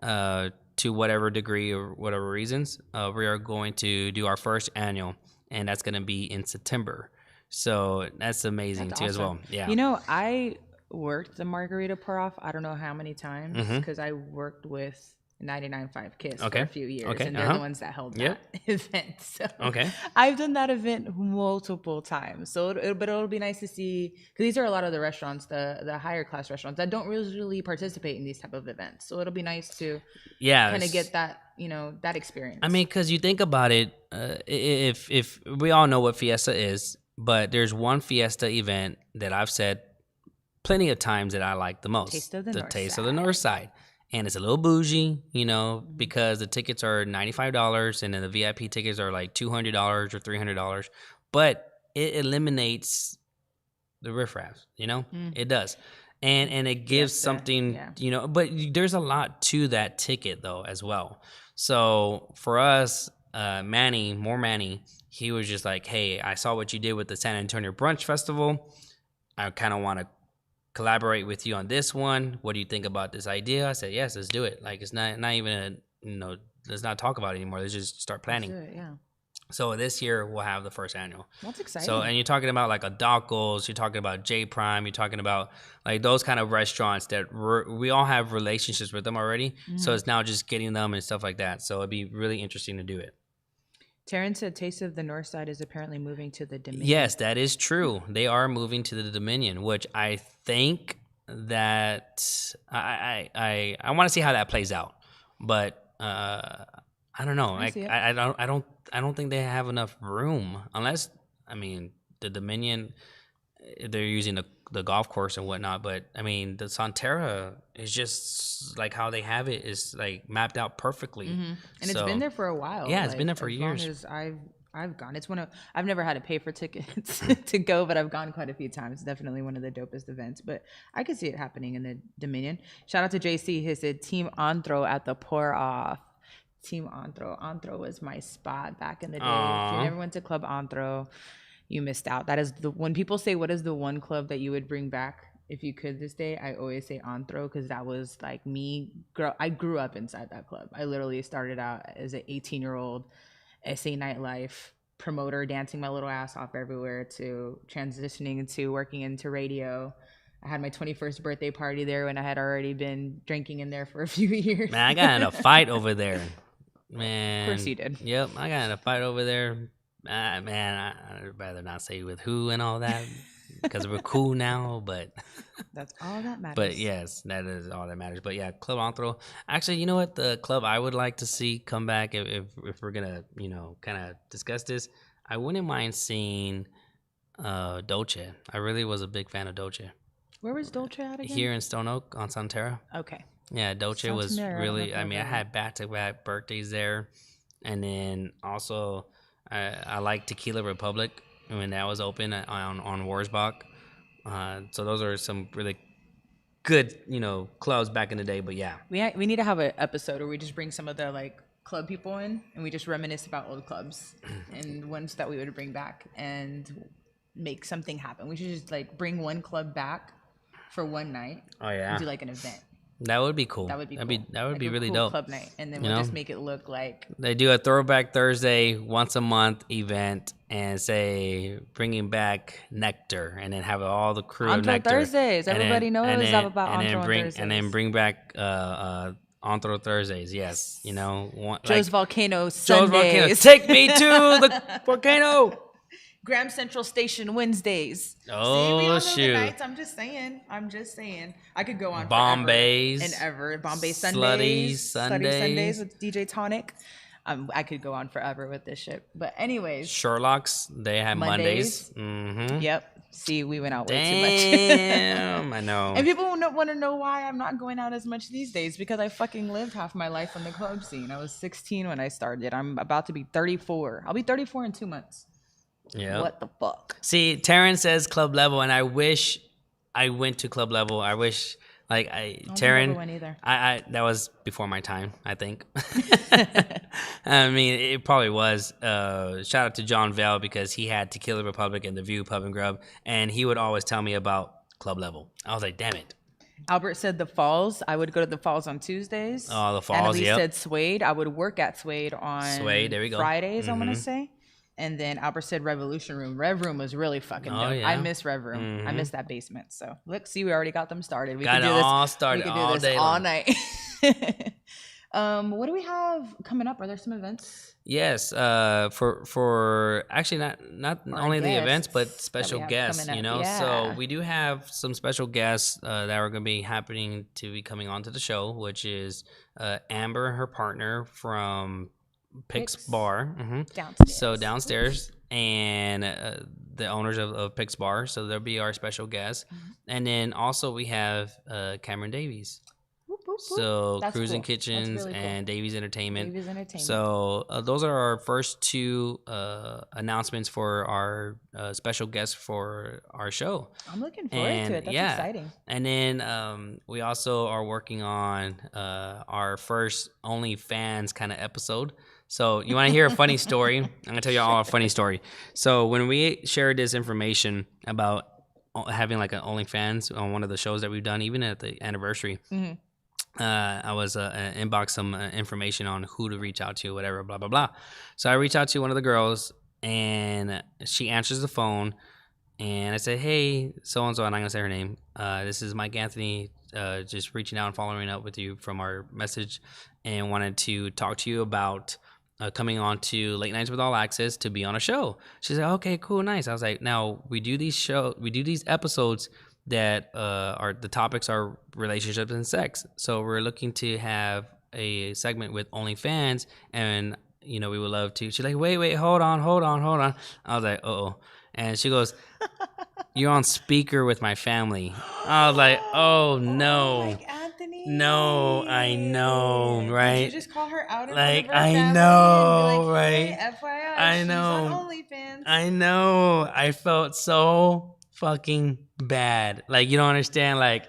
to whatever degree or whatever reasons, we are going to do our first annual, and that's going to be in September. So that's amazing That's too as well. awesome. Yeah. I worked the Margarita Pour Off I don't know how many times because I worked with 99.5 Kiss Okay. for a few years, Okay, and they're the ones that held Yep. that event. So Okay. I've done that event multiple times. So it'll be nice to see, because these are a lot of the restaurants, the higher class restaurants that don't usually participate in these type of events. So it'll be nice to kind of get that, that experience. I mean, because you think about it, if we all know what Fiesta is, but there's one Fiesta event that I've said plenty of times that I like the most. Taste of the North Taste Side. of the North Side. And it's a little bougie, because the tickets are $95 and then the VIP tickets are like $200 or $300. But it eliminates the riffraffs, It does. And it gives something, but there's a lot to that ticket though as well. So for us, Manny, he was just like, hey, I saw what you did with the San Antonio Brunch Festival. I kind of want to collaborate with you on this one. What do you think about this idea? I said, yes, let's do it. Like, it's not even let's not talk about it anymore. Let's just start planning. Let's do it, yeah. So this year we'll have the first annual. That's exciting. So, and you're talking about like Adacos, you're talking about J Prime, you're talking about like those kind of restaurants that we all have relationships with them already. Mm-hmm. So it's now just getting them and stuff like that. So it'd be really interesting to do it. Terrence said Taste of the North Side is apparently moving to the Dominion. Yes, that is true. They are moving to the Dominion, which I think that I want to see how that plays out. But I don't know. I don't think they have enough room unless, the Dominion, they're using the golf course and whatnot. But the Santerra is just like how they have it is like mapped out perfectly. Mm-hmm. And it's been there for a while. Yeah, it's been there for years. As long as I've gone. It's I've never had to pay for tickets to go, but I've gone quite a few times. It's definitely one of the dopest events, but I could see it happening in the Dominion. Shout out to JC. He said Team Antro at the Pour Off. Team Antro. Antro was my spot back in the day. If you never went to Club Antro, you missed out. That is when people say, what is the one club that you would bring back if you could this day? I always say Antro, because that was like me. I grew up inside that club. I literally started out as an 18-year-old SA nightlife promoter, dancing my little ass off everywhere, to transitioning into working into radio. I had my 21st birthday party there when I had already been drinking in there for a few years. Man, I got in a fight over there. Man. Of course you did. Yep, I got in a fight over there. I'd rather not say with who and all that, because we're cool now, but that's all that matters. But yes, that is all that matters. But yeah, Club Antro. Actually, you know what? The club I would like to see come back, if we're gonna, kind of discuss this, I wouldn't mind seeing Dolce. I really was a big fan of Dolce. Where was Dolce at again? Here in Stone Oak on Santerra. Okay. Yeah, Dolce Sounds was familiar. really, I had back-to-back birthdays there. And then also, I like Tequila Republic when that was open on Warsbach. So those are some really good, clubs back in the day. But yeah. We need to have an episode where we just bring some of the club people in and we just reminisce about old clubs and ones that we would bring back and make something happen. We should just bring one club back for one night. Oh yeah. And do an event. That would be cool. That would be cool. That would be a really cool dope. Club night, and then we'll just make it look like they do a Throwback Thursday once a month event, and say bringing back Nectar, and then have all the crew of Nectar. Thursdays. Everybody knows about Antro Thursdays. And then bring back Antro Thursdays. Yes, Joe's Volcano Sundays. Joe's Volcano. Take me to the volcano. Graham Central Station Wednesdays. Oh, see, we shoot. The nights. I'm just saying. I could go on Bombays. forever and ever. Bombay Slutty Sundays. Slutty Sundays with DJ Tonic. I could go on forever with this shit. But anyways. Sherlock's, they have Mondays. Mm-hmm. Yep. See, we went out way too much. Damn, I know. And people want to know why I'm not going out as much these days, because I fucking lived half my life on the club scene. I was 16 when I started. I'm about to be 34. I'll be 34 in 2 months. Yeah. What the fuck? See, Terrence says Club Level, and I wish I went to Club Level. I wish, Terrence. That was before my time, I think. It probably was. Shout out to John Vale, because he had Tequila Republic and the View Pub and Grub, and he would always tell me about Club Level. I was like, damn it. Albert said the Falls. I would go to the Falls on Tuesdays. Oh, the Falls, Annalise said Suede. I would work at Suede on there we go. Fridays, I'm going to say. And then Albert said Revolution Room. Rev Room was really fucking dope. Yeah. I miss Rev Room. Mm-hmm. I miss that basement. So look, see, we already got them started. We got can do it this all started. We can all do this day all long. night. What do we have coming up? Are there some events? Yes, for actually not Or only the events but guests that special we have guests, coming you up? know. So Yeah. we do have some special guests that are going to be happening to be coming onto the show, which is Amber and her partner from Pix Pix. Bar. Downstairs. So downstairs, and the owners of Pix Bar. So they'll be our special guest, and then also we have Cameron Davies. Whoop, whoop, whoop. So That's Cruising cool. That's Kitchens really cool. and Davies Entertainment. Davies Entertainment. So those are our first two announcements for our special guests for our show. I'm looking forward to it. That's exciting. And then we also are working on our first OnlyFans kind of episode. So you want to hear a funny story? I'm going to tell you all a funny story. So when we shared this information about having like an OnlyFans on one of the shows that we've done, even at the anniversary, I was inbox some information on who to reach out to, whatever, blah, blah, blah. So I reached out to one of the girls, and she answers the phone, and I said, hey, so-and-so, and I'm going to say her name. This is MikeAnthony, just reaching out and following up with you from our message, and wanted to talk to you about coming on to Late Nights with All Access to be on a show. She said, okay, cool, nice. I was like, now we do these episodes that are the topics are relationships and sex. So we're looking to have a segment with OnlyFans, and we would love to. She's like, wait, hold on. I was like, uh-oh. And she goes, you're on speaker with my family. I was like, oh no. Like Anthony. No, I know, right? Did you just call her out in Like, front of her I family know, and be like, right? Hey, FYI, I know. she's on OnlyFans. I know. I felt so fucking bad. Like, you don't understand. Like,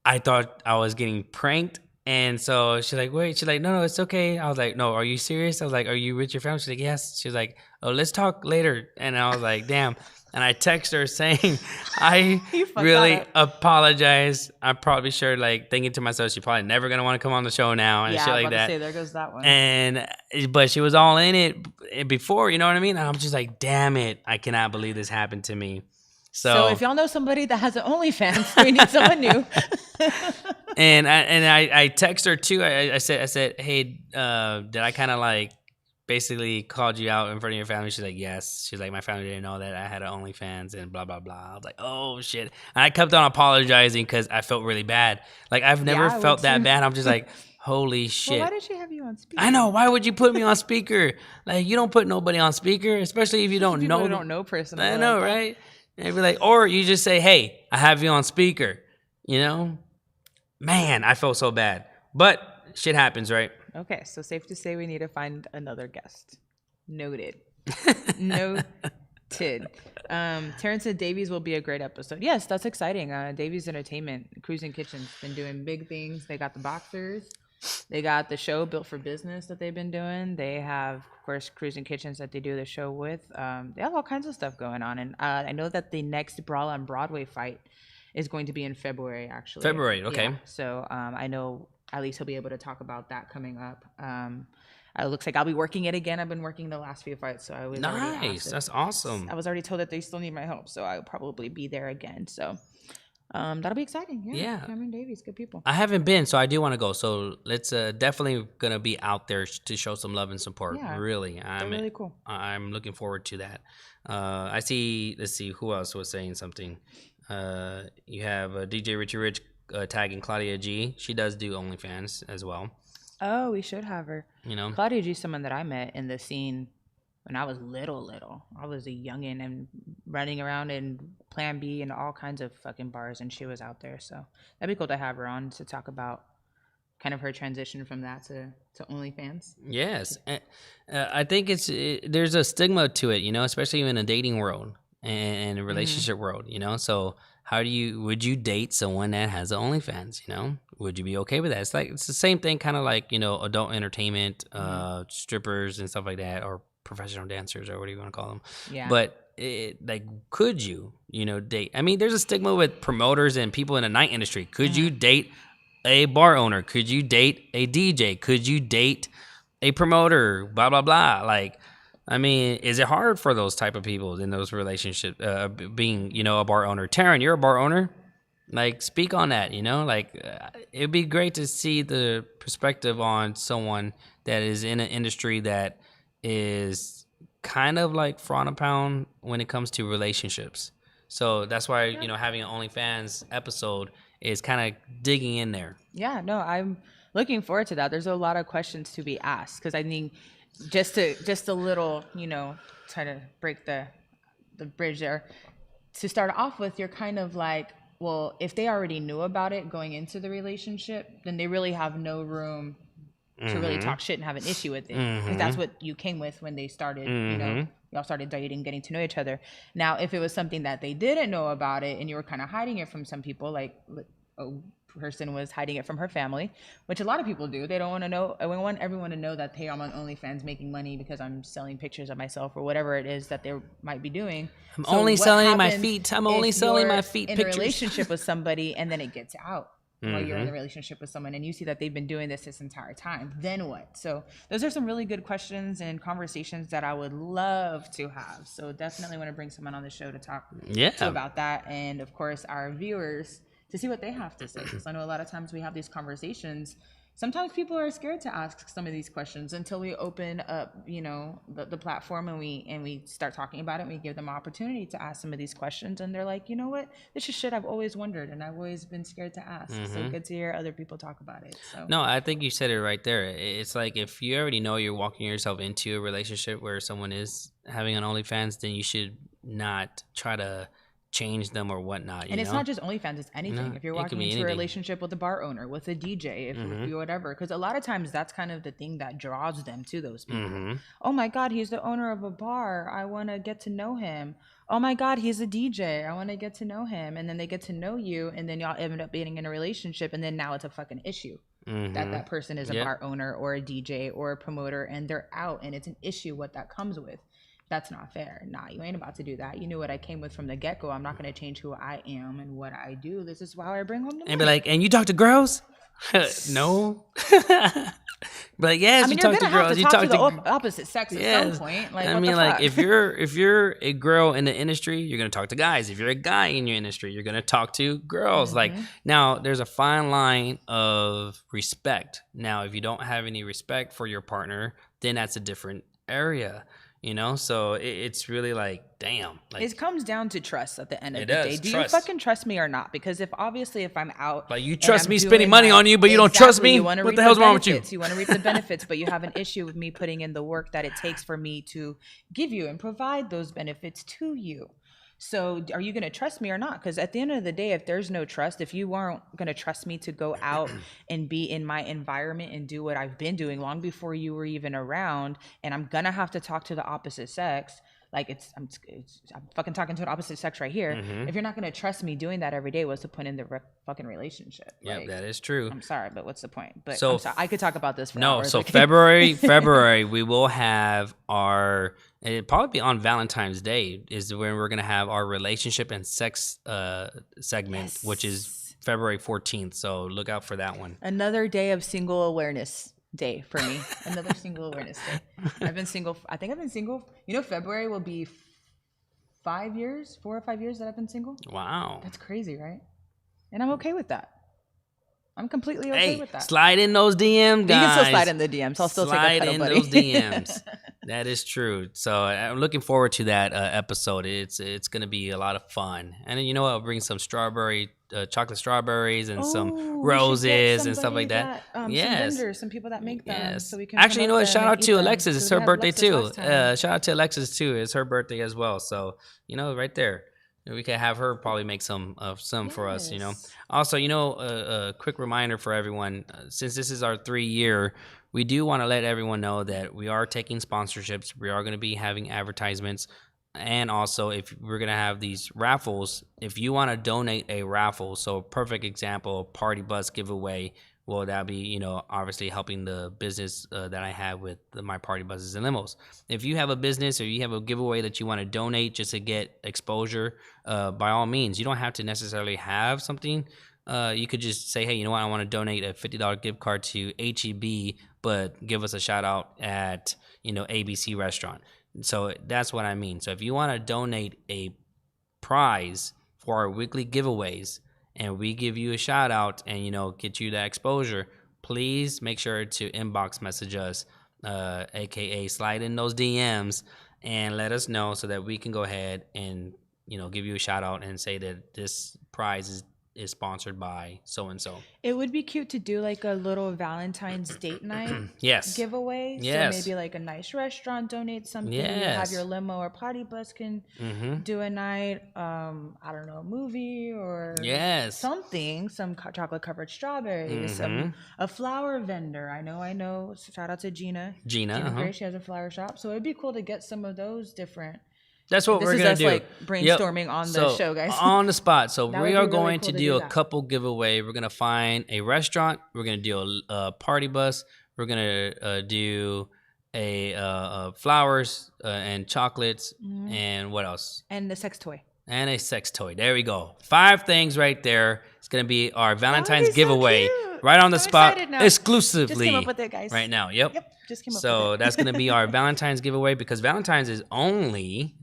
I thought I was getting pranked. And so she's like, wait. She's like, no, it's okay. I was like, no, are you serious? I was like, are you with your family? She's like, yes. She's like, oh, let's talk later. And I was like, damn. And I text her saying, I really apologize. I'm probably sure, like, thinking to myself, she's probably never going to want to come on the show now and shit like that. To say, there goes that one. But she was all in it before, you know what I mean? And I'm just like, damn it. I cannot believe this happened to me. So if y'all know somebody that has an OnlyFans, we need someone new. and I text her too. I said, hey, did I kind of like basically called you out in front of your family? She's like, yes. She's like, my family didn't know that I had an OnlyFans and blah, blah, blah. I was like, oh shit. And I kept on apologizing because I felt really bad. Like, I've never felt that bad. I'm just like, holy shit. Well, why did she have you on speaker? I know. Why would you put me on speaker? Like, you don't put nobody on speaker, especially if you don't know. People don't know personally. I know, right? And be like, or you just say, hey, I have you on speaker, Man, I felt so bad. But shit happens, right? Okay, so safe to say we need to find another guest. Noted. Noted. Terrence said Davies will be a great episode. Yes, that's exciting. Davies Entertainment, Cruising Kitchen's been doing big things. They got the boxers. They got the show Built for Business that they've been doing. They have, of course, Cruising Kitchens that they do the show with. They have all kinds of stuff going on. And I know that the next Brawl on Broadway fight is going to be in February, actually. February, okay. Yeah. So I know at least he'll be able to talk about that coming up. It looks like I'll be working it again. I've been working the last few fights, so I was nice. That's awesome. I was already told that they still need my help, so I'll probably be there again. So that'll be exciting. Yeah. Cameron Davies, good people. I haven't been, so I do want to go. So let's definitely gonna be out there to show some love and support. Yeah, really, they're really cool. I'm looking forward to that. I see. Let's see who else was saying something. You have DJ Richie Rich tagging Claudia G. She does do OnlyFans as well. Oh, we should have her. Claudia G is someone that I met in the scene when I was little. I was a youngin' and running around in Plan B and all kinds of fucking bars, and she was out there. So that'd be cool to have her on to talk about kind of her transition from that to OnlyFans. Yes. I think there's a stigma to it, especially in a dating world and a relationship world, So would you date someone that has an OnlyFans, Would you be okay with that? It's the same thing, kind of like, adult entertainment, strippers and stuff like that, or professional dancers, or what do you want to call them? Yeah. But could you, date? I mean, there's a stigma with promoters and people in the night industry. Could you date a bar owner? Could you date a DJ? Could you date a promoter? Blah, blah, blah. Like, I mean, is it hard for those type of people in those relationships, being, a bar owner? Taryn, you're a bar owner? Like, speak on that, like it'd be great to see the perspective on someone that is in an industry that is kind of like frowned upon when it comes to relationships. So that's why, having an OnlyFans episode is kind of digging in there. Yeah, no, I'm looking forward to that. There's a lot of questions to be asked because I think just a little, try to break the bridge there. To start off with, you're kind of like, well, if they already knew about it going into the relationship, then they really have no room to really talk shit and have an issue with it. Because that's what you came with when they started, y'all started dating, getting to know each other. Now, if it was something that they didn't know about it and you were kind of hiding it from some people, like a person was hiding it from her family, which a lot of people do. They don't want to know. I want everyone to know that, hey, I'm on OnlyFans making money because I'm selling pictures of myself or whatever it is that they might be doing. I'm only selling my feet. I'm only selling my feet in pictures. A relationship with somebody and then it gets out while you're in a relationship with someone and you see that they've been doing this entire time, then what? So those are some really good questions and conversations that I would love to have. So definitely want to bring someone on the show to talk to about that. And of course, our viewers to see what they have to say. Because I know a lot of times we have these conversations. Sometimes people are scared to ask some of these questions until we open up, the platform and we start talking about it. And we give them opportunity to ask some of these questions, and they're like, you know what, this is shit I've always wondered and I've always been scared to ask. So good to hear other people talk about it. So. No, I think you said it right there. It's like if you already know you're walking yourself into a relationship where someone is having an OnlyFans, then you should not try to change them or whatnot. And it's not just OnlyFans, it's anything. If you're walking into anything. a relationship with a bar owner, with a DJ, if you whatever, because a lot of times that's kind of the thing that draws them to those people. Oh my God, he's the owner of a bar. I want to get to know him. Oh my God, he's a DJ. I want to get to know him. And then they get to know you, and then y'all end up being in a relationship, and then now it's a fucking issue. That person is a bar owner or a DJ or a promoter, and they're out, and it's an issue what that comes with. That's not fair. Nah, you ain't about to do that. You knew what I came with from the get-go. I'm not going to change who I am and what I do. This is how I bring home the money. And be like, and you talk to girls? No. But yes, you talk to girls. You talk to the opposite sex at some point. Like, I mean, like if you're a girl in the industry, you're gonna talk to guys. If you're a guy in your industry, you're gonna talk to girls. Like now, there's a fine line of respect. Now, if you don't have any respect for your partner, then that's a different area. So it's really like, damn. Like, it comes down to trust at the end of the day. Do you fucking trust me or not? Because if I'm out, like, you trust me spending money on you, but you don't trust me. What the hell's wrong with you? You want to reap the benefits, but you have an issue with me putting in the work that it takes for me to give you and provide those benefits to you. So are you going to trust me or not? Because at the end of the day, if there's no trust, if you weren't going to trust me to go out and be in my environment and do what I've been doing long before you were even around, and I'm going to have to talk to the opposite sex, like I'm fucking talking to the opposite sex right here. If you're not going to trust me doing that every day, what's the point in the fucking relationship? Yeah, like, that is true. I'm sorry, but what's the point? But so, I'm sorry, I could talk about this for hours. So February, we will have it'll probably be on Valentine's Day is when we're going to have our relationship and sex segment, which is February 14th. So look out for that one. Another day of single awareness day for me. Another single awareness day. I think I've been single. February will be 4 or 5 years that I've been single. Wow. That's crazy, right? And I'm okay with that. I'm completely okay with that. Slide in those DMs, guys. You can still slide in the DMs. I'll still slide take a cuddle, in buddy. those DMs. That is true. So I'm looking forward to that episode. It's going to be a lot of fun. And then, I'll bring some chocolate strawberries and some roses and stuff like that. Yes. Some vendors, some people that make them. Yes. So we can actually, shout out to Alexis. It's her birthday too. Shout out to Alexis too. It's her birthday as well. So, right there. We can have her probably make some for us, Also, a quick reminder for everyone, since this is our 3-year, we do want to let everyone know that we are taking sponsorships. We are going to be having advertisements. And also, if we're going to have these raffles, if you want to donate a raffle, so a perfect example, party bus giveaway, well, that'll be, obviously helping the business that I have with my party buses and limos. If you have a business or you have a giveaway that you want to donate just to get exposure, by all means, you don't have to necessarily have something. You could just say, hey, I want to donate a $50 gift card to HEB, but give us a shout out at, ABC restaurant. So that's what I mean. So if you want to donate a prize for our weekly giveaways, and we give you a shout out and, you know, get you that exposure, please make sure to inbox message us, aka slide in those DMs and let us know so that we can go ahead and, you know, give you a shout out and say that this prize is sponsored by so and so. It would be cute to do like a little Valentine's date night Yes. giveaway. Yes. So maybe like a nice restaurant donate something. You Yes. have your limo or party bus can do a night. I don't know, a movie or Yes. something. Some chocolate covered strawberries. A flower vendor. I know. Shout out to Gina. Gina, Gray, she has a flower shop. So it'd be cool to get some of those different. That's what This we're is gonna us, do. like, brainstorming on the show, guys. On the spot. So That we would are be really going cool to to do do a that. couple giveaway. We're gonna find a restaurant. We're gonna do a party bus. We're gonna do a flowers and chocolates and what else? And the sex toy. And a sex toy. There we go. 5 things right there. It's gonna be our Valentine's be so giveaway cute. right on the I'm spot, excited now. exclusively. Just came up with it, guys. Right now. Yep. Just came up with So it. that's gonna be our Valentine's giveaway because Valentine's is only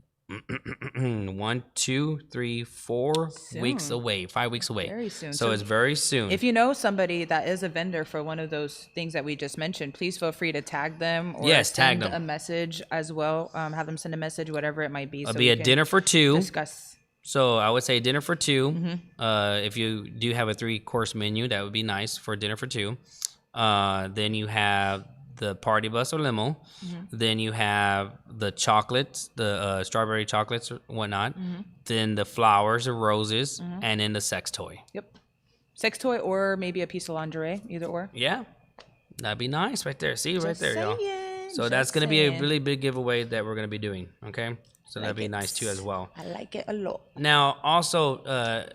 1, 2, 3, 4 weeks Soon. away. 5 weeks away. Very soon. So So it's very soon. If you know somebody that is a vendor for one of those things that we just mentioned, please feel free to tag them or Yes, tag send them. a message as well. Have them send a message, whatever it might be. It'll so be we a can dinner for 2. discuss. So I would say dinner for 2. Mm-hmm. If you do have a 3-course menu, that would be nice for dinner for 2. Then you have the party bus or limo. Then you have the chocolates, the strawberry chocolates or whatnot. Then the flowers or roses, and then the sex toy. Yep. Sex toy or maybe a piece of lingerie, either or. Yeah, that'd be nice right there. See, right Just there, y'all. saying, So just that's gonna be a saying. really big giveaway that we're gonna be doing. Okay, so that'd be it. nice too as well. I like it a lot. Now, also,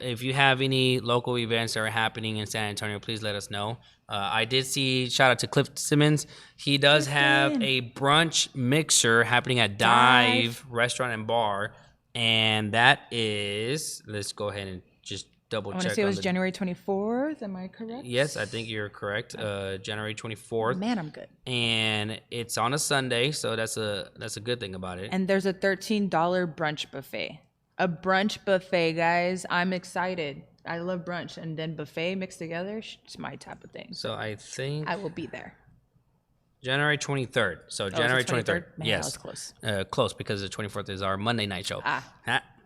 if you have any local events that are happening in San Antonio, please let us know. I did see, shout out to Cliff Simmons. He does have a brunch mixer happening at Dive Restaurant and Bar. And that is, let's go ahead and just double I check. want to say it was January 24th. Am I correct? Yes, I think you're correct. January 24th. Man, I'm good. And it's on a Sunday, so that's a good thing about it. And there's a $13 brunch buffet. A brunch buffet, guys. I'm excited. I love brunch, and then buffet mixed together. It's my type of thing. So I think I will be there. January 23rd. So it's January the 23rd. 23rd? Man, yes. that was close. Close because the 24th is our Monday night show. Ah.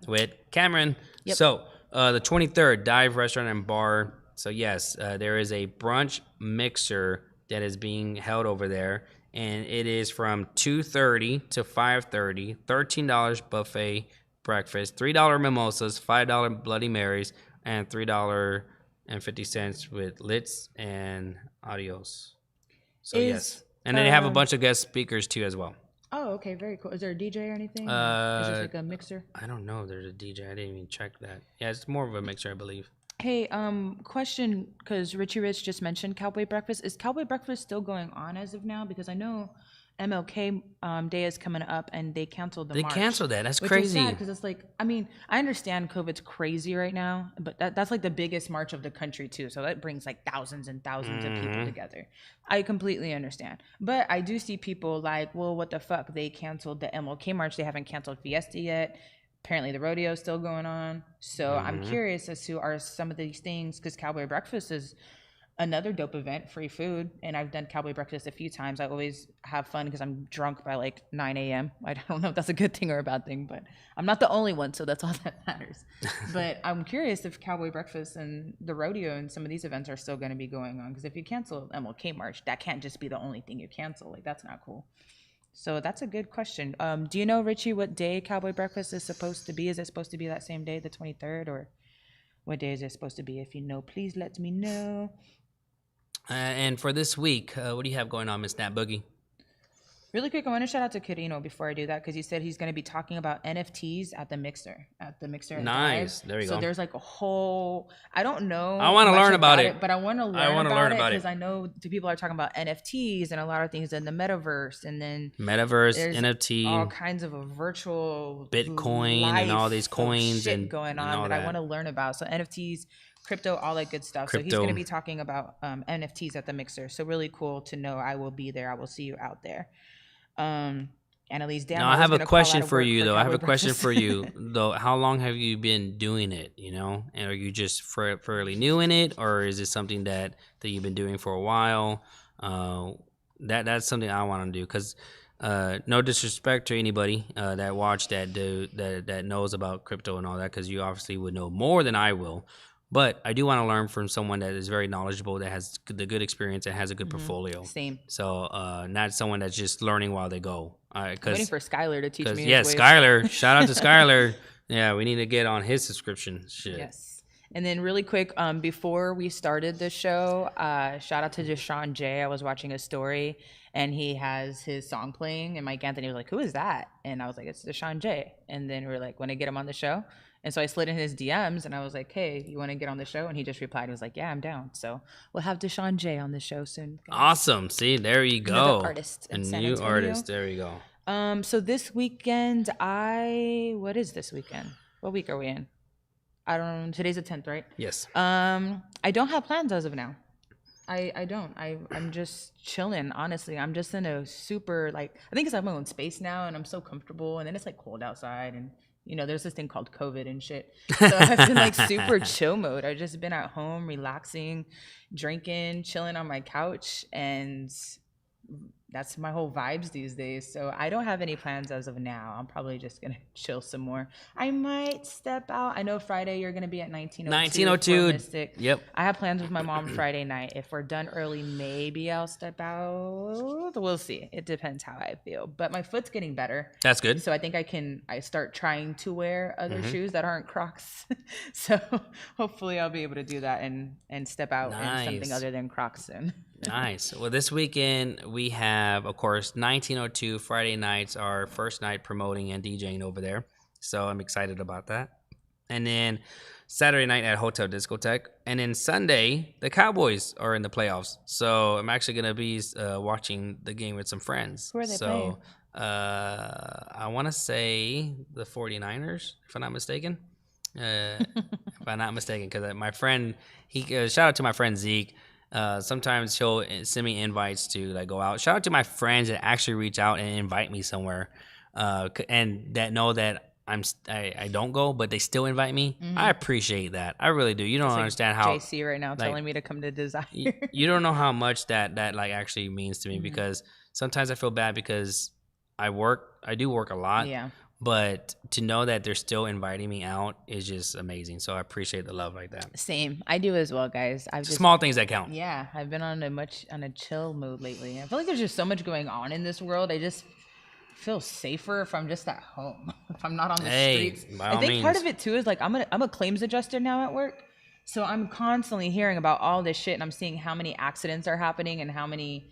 With Cameron. Yep. So the 23rd, Dive Restaurant and Bar. So yes, there is a brunch mixer that is being held over there. And it is from 2:30 to 5:30. $13 buffet breakfast. $3 mimosas. $5 Bloody Marys. And $3.50 with lits and adios. So yes. And then they have a bunch of guest speakers too as well. Oh, okay, very cool. Is there a DJ or anything? Or is this like a mixer? I don't know if there's a DJ. I didn't even check that. Yeah, it's more of a mixer, I believe. Hey, question, because Richie Rich just mentioned Cowboy Breakfast. Is Cowboy Breakfast still going on as of now? Because I know MLK Day is coming up, and they canceled the They march. canceled that. That's Which crazy. is sad because it's like, I mean, I understand COVID's crazy right now, but that's like the biggest march of the country too. So that brings like thousands and thousands of people together. I completely understand. But I do see people like, well, what the fuck? They canceled the MLK march. They haven't canceled Fiesta yet. Apparently the rodeo is still going on. So I'm curious as to are some of these things, because Cowboy Breakfast is another dope event, free food, and I've done Cowboy Breakfast a few times. I always have fun because I'm drunk by like 9 a.m. I don't know if that's a good thing or a bad thing, but I'm not the only one, so that's all that matters. But I'm curious if Cowboy Breakfast and the rodeo and some of these events are still going to be going on, because if you cancel MLK March, that can't just be the only thing you cancel. Like, that's not cool. So that's a good question. Do you know, Richie, what day Cowboy Breakfast is supposed to be? Is it supposed to be that same day, the 23rd, or what day is it supposed to be? If you know, please let me know. And for this week, what do you have going on, Miss Nat Boogie? Really quick, I want to shout out to Kirino before I do that, because he said he's going to be talking about NFTs at the Mixer. At Nice. Dive. There you so go. there's like a whole, I don't know. I wanna much learn about it. But I want to I wanna learn learn about about it it. because I know the people are talking about NFTs and a lot of things in the metaverse, and then Metaverse, there's NFT, all kinds of a virtual Bitcoin and all these life of coins shit and going all on that I that. want to learn about. So NFTs, crypto, all that good stuff. So he's Crypto. going to be talking about NFTs at the Mixer. So really cool to know. I will be there. I will see you out there. Annalise, damn. Now I was have a gonna call out question of for work you for though. I have cowboy a question breakfast. for you though. How long have you been doing it? You know, and are you just fairly new in it, or is it something that you've been doing for a while? That's something I want to do because no disrespect to anybody that watched that knows about crypto and all that, because you obviously would know more than I will. But I do want to learn from someone that is very knowledgeable, that has the good experience, and has a good portfolio. Same. So not someone that's just learning while they go. I'm waiting for Skylar to teach me. Yeah, his ways. Skylar. Shout out to Skylar. Yeah, we need to get on his subscription. Shit. Yes. And then really quick, before we started the show, shout out to Deshaun J. I was watching a story and he has his song playing and MikeAnthony was like, who is that? And I was like, it's Deshaun J. And then we were like, want to get him on the show? And so I slid in his DMs and I was like, hey, you want to get on the show? And he just replied, he was like, yeah, I'm down. So we'll have Deshaun J on the show soon. Guys. Awesome. See, there you go. Another artist in a San new Antonio. artist. There you go. So this weekend, what is this weekend? What week are we in? I don't know. Today's the 10th, right? Yes. I don't have plans as of now. I don't. I'm just chilling, honestly. I'm just in a super, like, I think 'cause I have my own space now and I'm so comfortable, and then it's like cold outside and, you know, there's this thing called COVID and shit. So I've been like super chill mode. I've just been at home, relaxing, drinking, chilling on my couch, and that's my whole vibes these days. So I don't have any plans as of now. I'm probably just going to chill some more. I might step out. I know Friday you're going to be at 1902. 1902. Yep. I have plans with my mom Friday night. If we're done early, maybe I'll step out. We'll see. It depends how I feel. But my foot's getting better. That's good. So I think I start trying to wear other shoes that aren't Crocs. So hopefully I'll be able to do that and step out in something other than Crocs soon. Nice. Well, this weekend we have, of course, 1902 Friday nights, our first night promoting and DJing over there. So I'm excited about that. And then Saturday night at Hotel Discotheque. And then Sunday, the Cowboys are in the playoffs. So I'm actually going to be watching the game with some friends. Who are they playing? I want to say the 49ers, if I'm not mistaken. If I'm not mistaken, because my friend, shout out to my friend Zeke. Sometimes he'll send me invites to like go out. Shout out to my friends that actually reach out and invite me somewhere, and that know that I don't go, but they still invite me. Mm-hmm. I appreciate that. I really do. You don't understand how JC right now telling me to come to Desire. You don't know how much that like actually means to me, because sometimes I feel bad because I do work a lot. Yeah. But to know that they're still inviting me out is just amazing. So I appreciate the love like that. Same. I do as well, guys. Small things that count. Yeah. I've been on a chill mood lately. I feel like there's just so much going on in this world. I just feel safer if I'm just at home, if I'm not on the streets. I think part of it too is like I'm a claims adjuster now at work. So I'm constantly hearing about all this shit, and I'm seeing how many accidents are happening and how many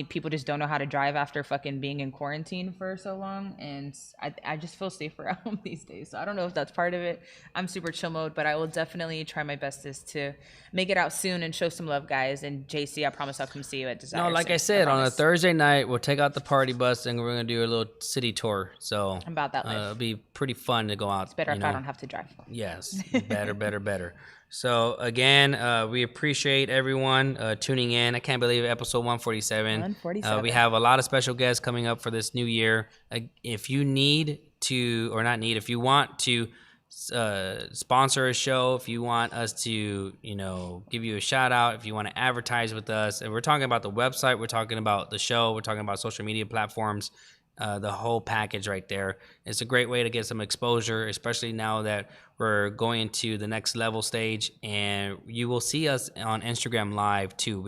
people just don't know how to drive after fucking being in quarantine for so long. And I just feel safer at home these days. So I don't know if that's part of it. I'm super chill mode, but I will definitely try my bestest to make it out soon and show some love, guys. And JC, I promise I'll come see you at Desire. No, like I said, on a Thursday night, we'll take out the party bus and we're going to do a little city tour. So I'm about that life. It'll be pretty fun to go out. It's better if I don't have to drive. Yes, better. So again, we appreciate everyone tuning in. I can't believe episode 147. 147. We have a lot of special guests coming up for this new year. If you if you want to sponsor a show, if you want us to, give you a shout out, if you want to advertise with us, and we're talking about the website, we're talking about the show, we're talking about social media platforms. The whole package right there. It's a great way to get some exposure, especially now that we're going into the next level stage, and you will see us on Instagram Live too.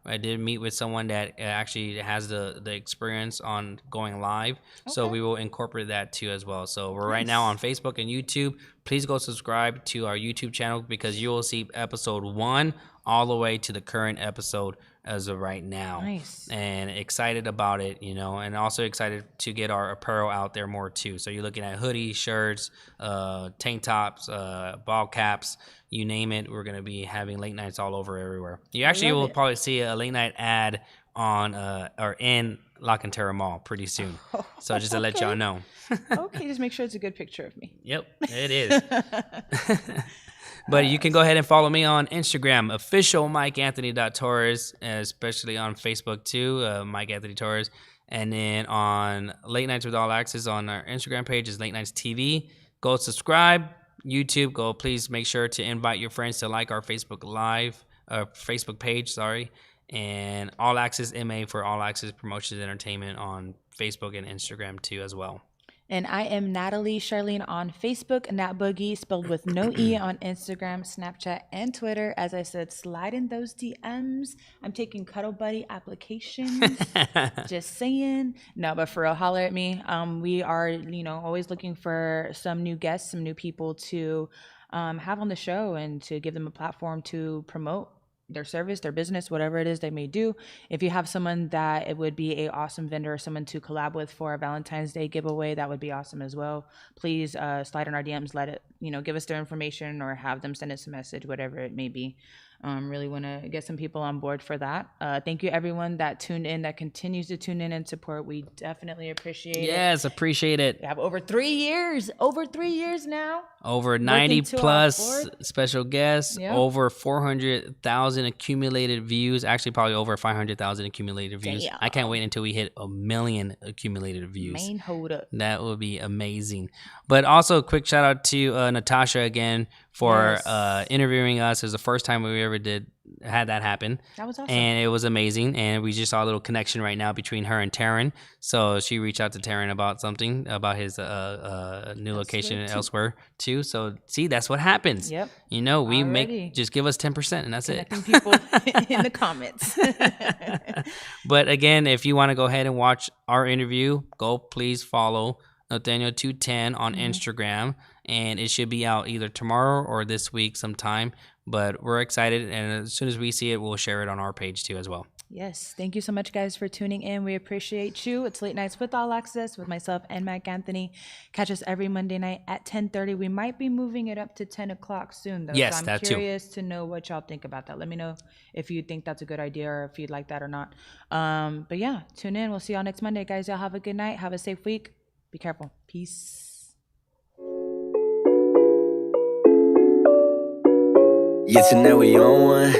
I did meet with someone that actually has the experience on going live, so we will incorporate that too as well. So we're right now on Facebook and YouTube. Please go subscribe to our YouTube channel, because you will see episode 1 all the way to the current episode as of right now. Nice. And excited about it, and also excited to get our apparel out there more too. So you're looking at hoodies, shirts, tank tops, ball caps, you name it. We're going to be having late nights all over everywhere. You actually will probably see a late night ad on or in La Cantera Mall pretty soon. So just to let y'all know. Okay, just make sure it's a good picture of me. Yep, it is. But you can go ahead and follow me on Instagram, official MikeAnthony.Torres, especially on Facebook too, Mike Anthony Torres. And then on Late Nights with All Access on our Instagram page is Late Nights TV. Go subscribe. YouTube, go please make sure to invite your friends to like our Facebook page, and All Access MA for All Access Promotions Entertainment on Facebook and Instagram too as well. And I am Natalie Charlene on Facebook, Nat Boogie, spelled with no E on Instagram, Snapchat, and Twitter. As I said, slide in those DMs. I'm taking Cuddle Buddy applications. Just saying. No, but for real, holler at me. We are, always looking for some new guests, some new people to have on the show and to give them a platform to promote their service, their business, whatever it is they may do. If you have someone that it would be a awesome vendor or someone to collab with for a Valentine's Day giveaway, that would be awesome as well. Please slide in our DMs, let it, give us their information or have them send us a message, whatever it may be. Really want to get some people on board for that. Thank you everyone that tuned in, that continues to tune in and support. We definitely appreciate it. Yes, appreciate it. We have over 3 years now. Over 90 plus special guests, over 400,000 accumulated views. Actually, probably over 500,000 accumulated views. Damn. I can't wait until we hit 1 million accumulated views. Main hold up. That would be amazing. But also, quick shout out to Natasha again for interviewing us. It was the first time we ever had that happen. That was awesome. And it was amazing. And we just saw a little connection right now between her and Taryn. So she reached out to Taryn about something, about his new location elsewhere too. So see, that's what happens. Yep. We just give us 10% and that's it. People in the comments. But again, if you want to go ahead and watch our interview, go please follow Nathaniel210 on Instagram. And it should be out either tomorrow or this week sometime. But we're excited, and as soon as we see it, we'll share it on our page too as well. Yes. Thank you so much, guys, for tuning in. We appreciate you. It's Late Nights with All Access with myself and MikeAnthony. Catch us every Monday night at 10:30. We might be moving it up to 10 o'clock soon, though. Yes, so I'm curious to know what y'all think about that. Let me know if you think that's a good idea or if you'd like that or not. But yeah, tune in. We'll see y'all next Monday, guys. Y'all have a good night. Have a safe week. Be careful. Peace. Yeah, tonight we on one.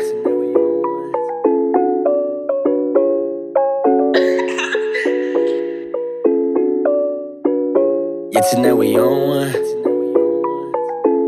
Yeah, tonight we on one.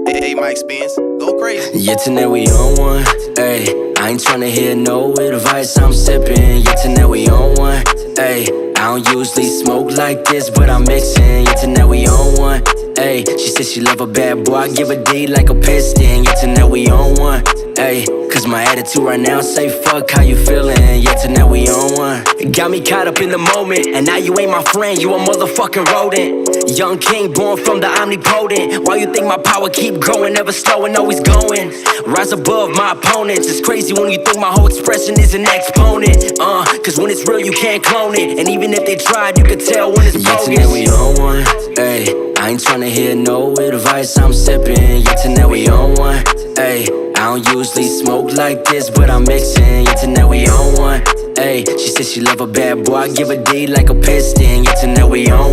Hey, Mike Spence, go crazy. Yeah, tonight we on one. Ay, I ain't tryna hear no advice, I'm sipping. Yeah, tonight we on one. Ay, I don't usually smoke like this, but I'm mixing. Yeah, tonight we on one. Ay, she said she love a bad boy, I give a D like a piston. Yeah, tonight we on one. Ay, cause my attitude right now say fuck how you feeling. Yeah, tonight we on one. Got me caught up in the moment, and now you ain't my friend, you a motherfucking rodent. Young king born from the omnipotent. Why you think my power keep growing, never slowing, always going? Rise above my opponents. It's crazy when you think my whole expression is an exponent. Cause when it's real you can't clone it, and even if they tried you could tell when it's bogus. Yeah, tonight we on one. Ay, I ain't tryna hear no advice, I'm sipping. Yeah, tonight we on one. Ay, I don't usually smoke like this, but I'm mixing. Yeah, tonight we on one. Ay, she said she love a bad boy, I give a D like a piston. Yeah, tonight we on